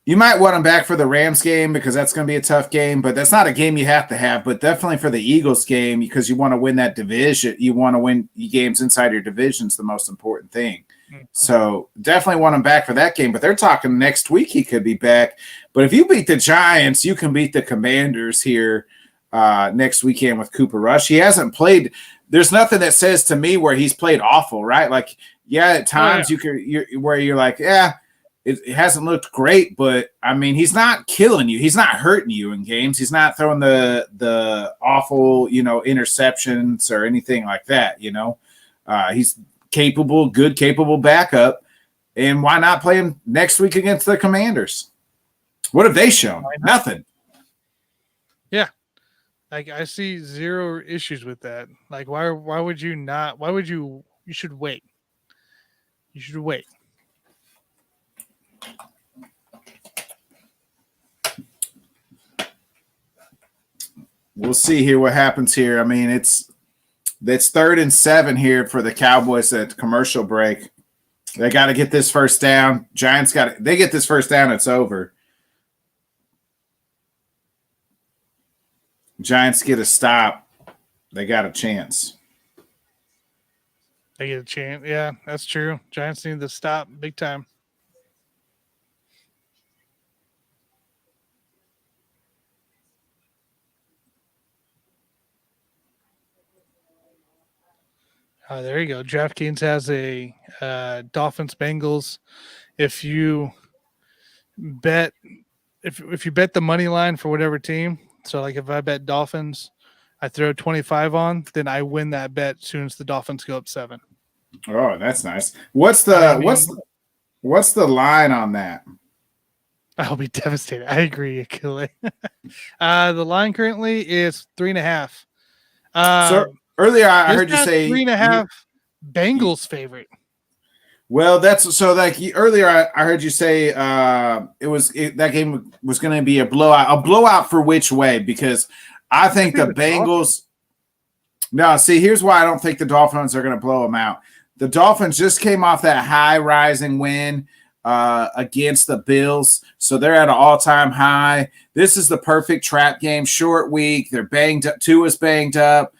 You might want them back for the Rams game because that's going to be a tough game, but that's not a game you have to have. But definitely for the Eagles game, because you want to win that division. You want to win games inside your division is the most important thing. Mm-hmm. So definitely want him back for that game. But they're talking next week he could be back. But if you beat the Giants, you can beat the Commanders here next weekend with Cooper Rush. He hasn't played. There's nothing that says to me where he's played awful, right? Like, yeah, at times you're like, yeah, it hasn't looked great, but I mean, he's not killing you. He's not hurting you in games. He's not throwing the awful, interceptions or anything like that. He's capable backup. And why not play him next week against the Commanders? What have they shown? Nothing. Yeah. Like, I see zero issues with that. Like, why would you not? Why would you should wait. You should wait. We'll see here what happens here. I mean, it's 3rd and 7 here for the Cowboys at commercial break. They got to get this first down. Giants they get this first down, it's over. Giants get a stop. They got a chance. They get a chance. Yeah, that's true. Giants need to stop big time. There you go. DraftKings has a Dolphins Bengals. If you bet the money line for whatever team, so like if I bet Dolphins, I throw 25 on, then I win that bet as soon as the Dolphins go up 7. Oh, that's nice. What's the line on that? I'll be devastated. I agree, Achille. The line currently is 3.5. So earlier I heard you say 3.5 Bengals favorite. Well, earlier I heard you say that game was going to be a blowout. A blowout for which way? Because I think the Bengals. No, see, here's why I don't think the Dolphins are going to blow them out. The Dolphins just came off that high rising win against the Bills, so they're at an all-time high. This is the perfect trap game. Short week. They're banged up. Tua's banged up.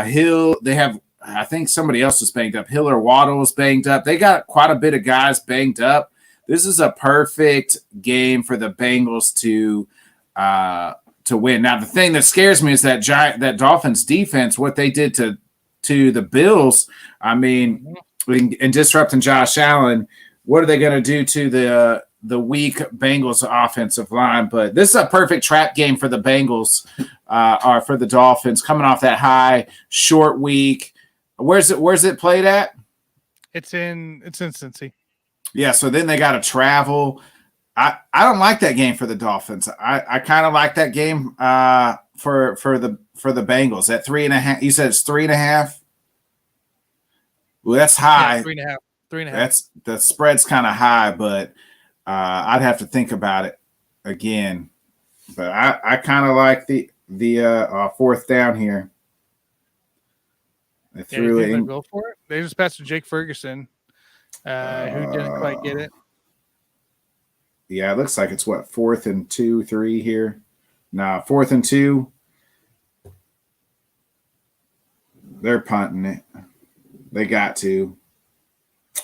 Hill. They have. I think somebody else was banged up. Hill or Waddle was banged up. They got quite a bit of guys banged up. This is a perfect game for the Bengals to win. Now, the thing that scares me is that Dolphins defense, what they did to the Bills. I mean, and disrupting Josh Allen. What are they going to do to the weak Bengals offensive line? But this is a perfect trap game for the Bengals or for the Dolphins, coming off that high, short week. Where's it played at? It's in Cincy. Yeah, so then they got to travel. I don't like that game for the Dolphins. I kind of like that game for the Bengals at 3.5. You said it's 3.5. Well, that's high. Yeah, 3.5. That's the spread's kind of high, but I'd have to think about it again. But I kind of like the fourth down here. They threw it in. Go for it. They just passed to Jake Ferguson, who didn't quite get it. Yeah, it looks like it's 4th and 2, 3 here. Nah, 4th and 2. They're punting it. They got to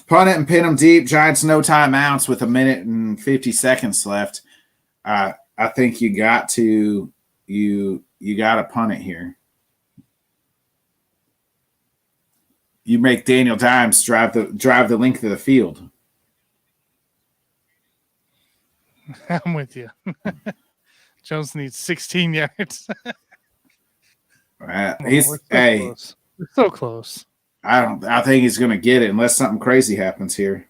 punt it and pin them deep. Giants no timeouts with 1 minute and 50 seconds left. I think you got to punt it here. You make Daniel Dimes drive the length of the field. I'm with you. Jones needs 16 yards. We're so close. I think he's going to get it unless something crazy happens here.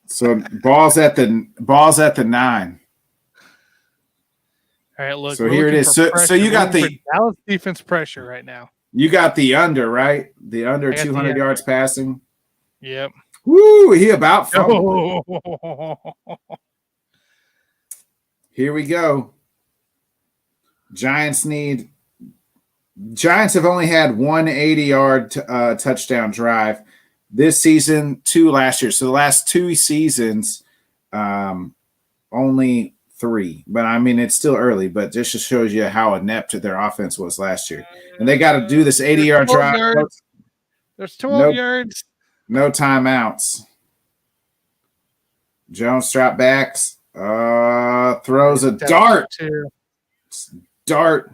So balls at the 9. All right, look. So here it is. So you got the Dallas defense pressure right now. You got the under, right? The under 200 yards passing. Yep. Woo! He about fumbled. Here we go. Giants have only had one 80-yard touchdown drive this season, 2 last year. So the last 2 seasons, only 3. But I mean, it's still early, but just shows you how inept their offense was last year. And they got to do this 80-yard drive. There's 12 yards. No timeouts. Jones drop backs. Throws a dart. Dart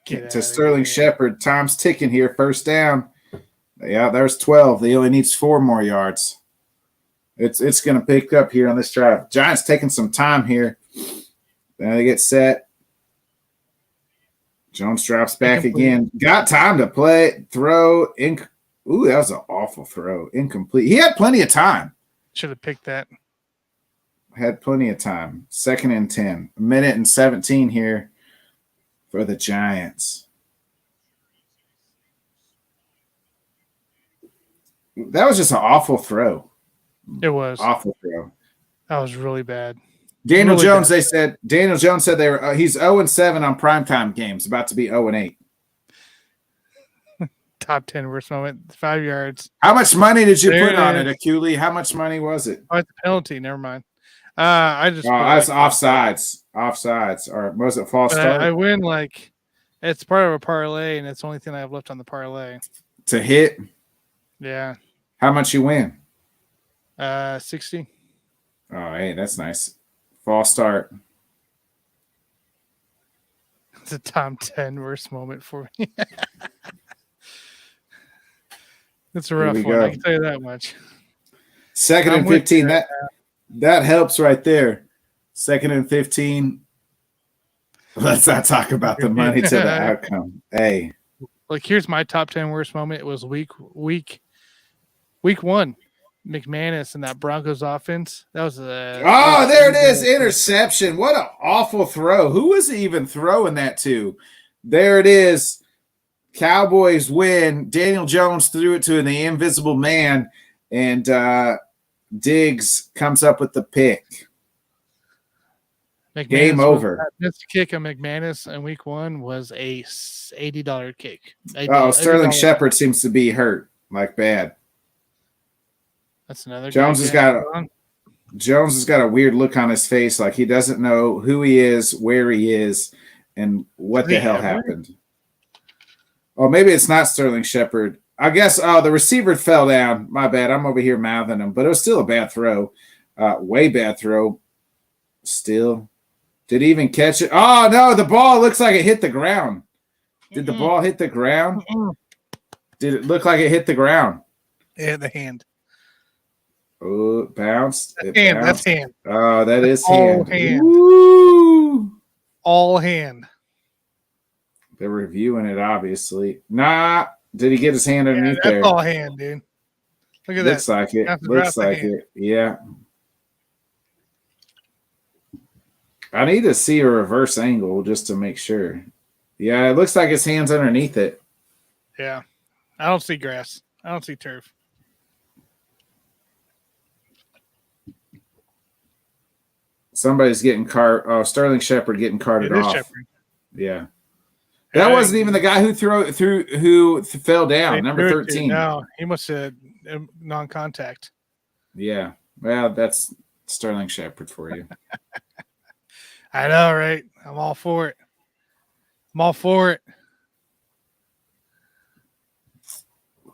to Sterling Shepard. Time's ticking here. First down. Yeah, there's 12. They only needs 4 more yards. It's going to pick up here on this drive. Giants taking some time here. Then they get set. Jones drops back again. Got time to play. Throw. Ooh, that was an awful throw. Incomplete. He had plenty of time. Should have picked that. Had plenty of time. 2nd and 10. 1 minute and 17 here for the Giants. That was just an awful throw. It was. Awful throw. That was really bad. Daniel Jones said they were he's 0-7 on primetime games, about to be 0-8. Top 10 worst moment, 5 yards. How much money did you put on it, Akuli? How much money was it? Oh, it's a penalty. Never mind. That's offsides. Offsides. Or was it false start? I win it's part of a parlay, and it's the only thing I have left on the parlay. To hit? Yeah. How much you win? 60. Oh, hey, that's nice. False start. It's a top 10 worst moment for me. It's a rough one. I can tell you that much. 2nd and 15. That helps right there. 2nd and 15. Let's not talk about the money to the outcome. Hey. Here's my top 10 worst moment. It was week 1. McManus and that Broncos offense. That was there it is. Interception. What an awful throw. Who was he even throwing that to? There it is. Cowboys win. Daniel Jones threw it to the invisible man, and Diggs comes up with the pick. Game over. Missed kick of McManus in week 1 was a $80 kick. Sterling Shepard seems to be hurt, bad. That's another. Jones has got a weird look on his face, like he doesn't know who he is, where he is, and what the hell happened. Oh, maybe it's not Sterling Shepard. I guess the receiver fell down. My bad. I'm over here mouthing him, but it was still a bad throw. Way bad throw. Still. Did he even catch it? Oh, no, the ball looks like it hit the ground. Did the ball hit the ground? Did it look like it hit the ground? Yeah, the hand. Oh, it bounced. That's hand. Oh, that is All hand. hand. Woo! All hand. They're reviewing it, obviously. Nah. Did he get his hand underneath that's there? all hand, dude. Look at Looks that. like it. Looks like it. Yeah. I need to see a reverse angle just to make sure. Yeah, it looks like his hand's underneath it. Yeah. I don't see grass. I don't see turf. Somebody's getting Sterling Shepard getting carted off. Shepard. Yeah. That wasn't even the guy who fell down, number 13. No, he must have non-contact. Yeah. Well, that's Sterling Shepard for you. I know, right? I'm all for it.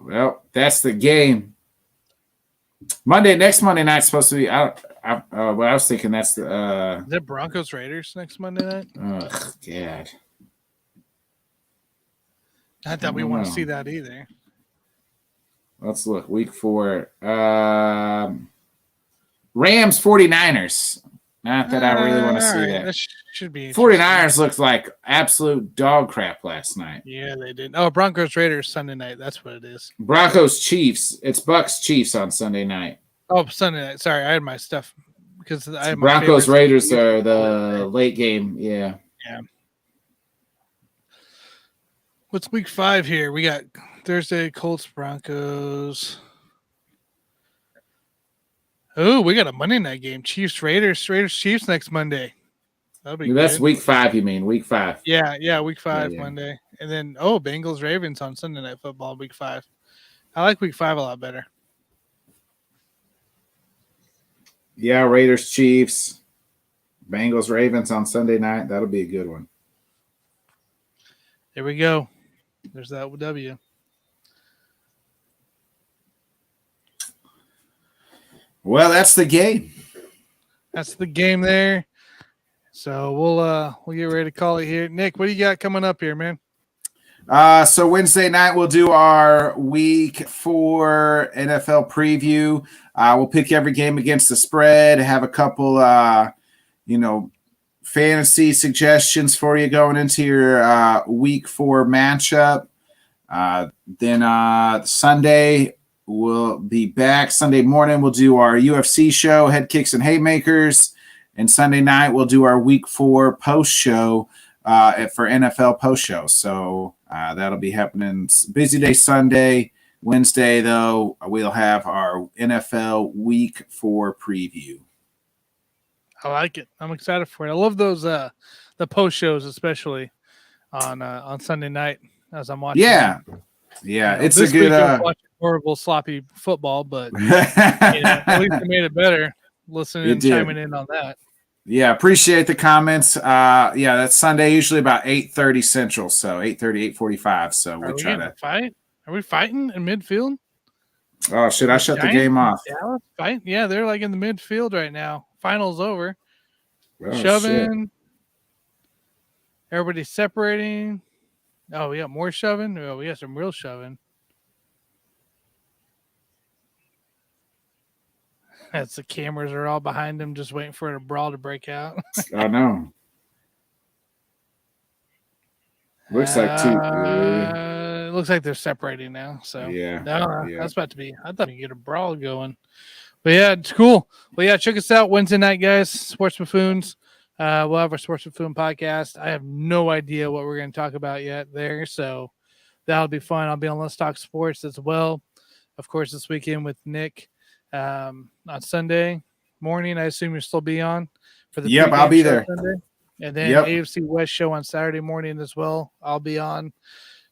Well, that's the game. Next Monday night's supposed to be out. I was thinking that's the. Is it Broncos Raiders next Monday night? Oh, God. Not that we want to see that either. Let's look. Week 4. Rams 49ers. Not that I really want to see that. That should be 49ers looked like absolute dog crap last night. Yeah, they did. Oh, Broncos Raiders Sunday night. That's what it is. Broncos Chiefs. It's Bucks Chiefs on Sunday night. Oh, Sunday night. Sorry, I had my stuff because I had Broncos Raiders are the late game. Yeah. Yeah. What's week 5 here? We got Thursday Colts Broncos. Oh, we got a Monday night game. Chiefs Raiders Chiefs next Monday. That'll be That's good. week 5, you mean? Week 5. Yeah, week 5 Monday. And then Bengals Ravens on Sunday Night Football week 5. I like week 5 a lot better. Yeah, Raiders Chiefs. Bengals Ravens on Sunday night. That'll be a good one. There we go. There's that W. Well, that's the game. That's the game there. So we'll get ready to call it here. Nick, what do you got coming up here, man? So Wednesday night we'll do our week 4 NFL preview. We'll pick every game against the spread, have a couple fantasy suggestions for you going into your week 4 matchup. Then Sunday we'll be back. Sunday morning we'll do our UFC show, Head Kicks and Haymakers. And Sunday night we'll do our week 4 post show for NFL post show. So that'll be happening. Busy day Sunday. Wednesday, though, we'll have our NFL week 4 preview. I like it. I'm excited for it. I love those the post shows, especially on Sunday night as I'm watching. Yeah. them. Yeah, This it's a good week I was watching horrible sloppy football, but at least it made it better listening and chiming in on that. Yeah, appreciate the comments. That's Sunday, usually about 8:30 Central, so 8:30, 8:45. So we'll try to fight. Are we fighting in midfield? Oh, should I shut the game off? Dallas fight? Yeah, they're like in the midfield right now. Finals over. Oh, Shoving. shit. Everybody's separating. Oh, we got more shoving. Oh, we got some real shoving. That's the cameras are all behind them, just waiting for a brawl to break out. I know. Looks like two. It looks like they're separating now. So yeah, that's about to be. I thought you get a brawl going, but yeah, it's cool. Well, yeah, check us out Wednesday night, guys. Sports Buffoons. We'll have our Sports Buffoon podcast. I have no idea what we're going to talk about yet there, so that'll be fun. I'll be on Let's Talk Sports as well, of course, this weekend with Nick on Sunday morning. I assume you'll still be on for the. Yep, I'll be there. Sunday. And then AFC West show on Saturday morning as well. I'll be on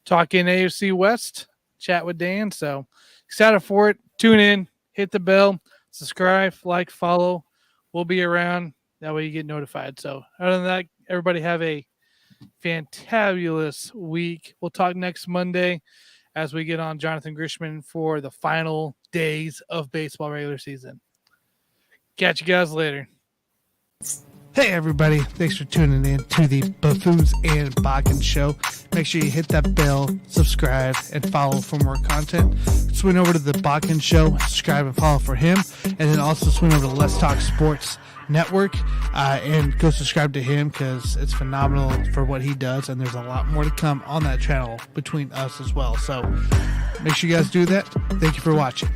talking AFC West, chat with Dan. So excited for it. Tune in, hit the bell, subscribe, like, follow. We'll be around. That way you get notified. So other than that, everybody have a fantabulous week. We'll talk next Monday as we get on Jonathan Grishman for the final days of baseball regular season. Catch you guys later. Hey everybody, thanks for tuning in to the Buffoons and Bodkins show. Make sure you hit that bell, subscribe, and follow for more content. Swing over to the Bodkins show, subscribe and follow for him, and then also swing over to Let's Talk Sports Network and go subscribe to him because it's phenomenal for what he does, and there's a lot more to come on that channel between us as well. So make sure you guys do that. Thank you for watching.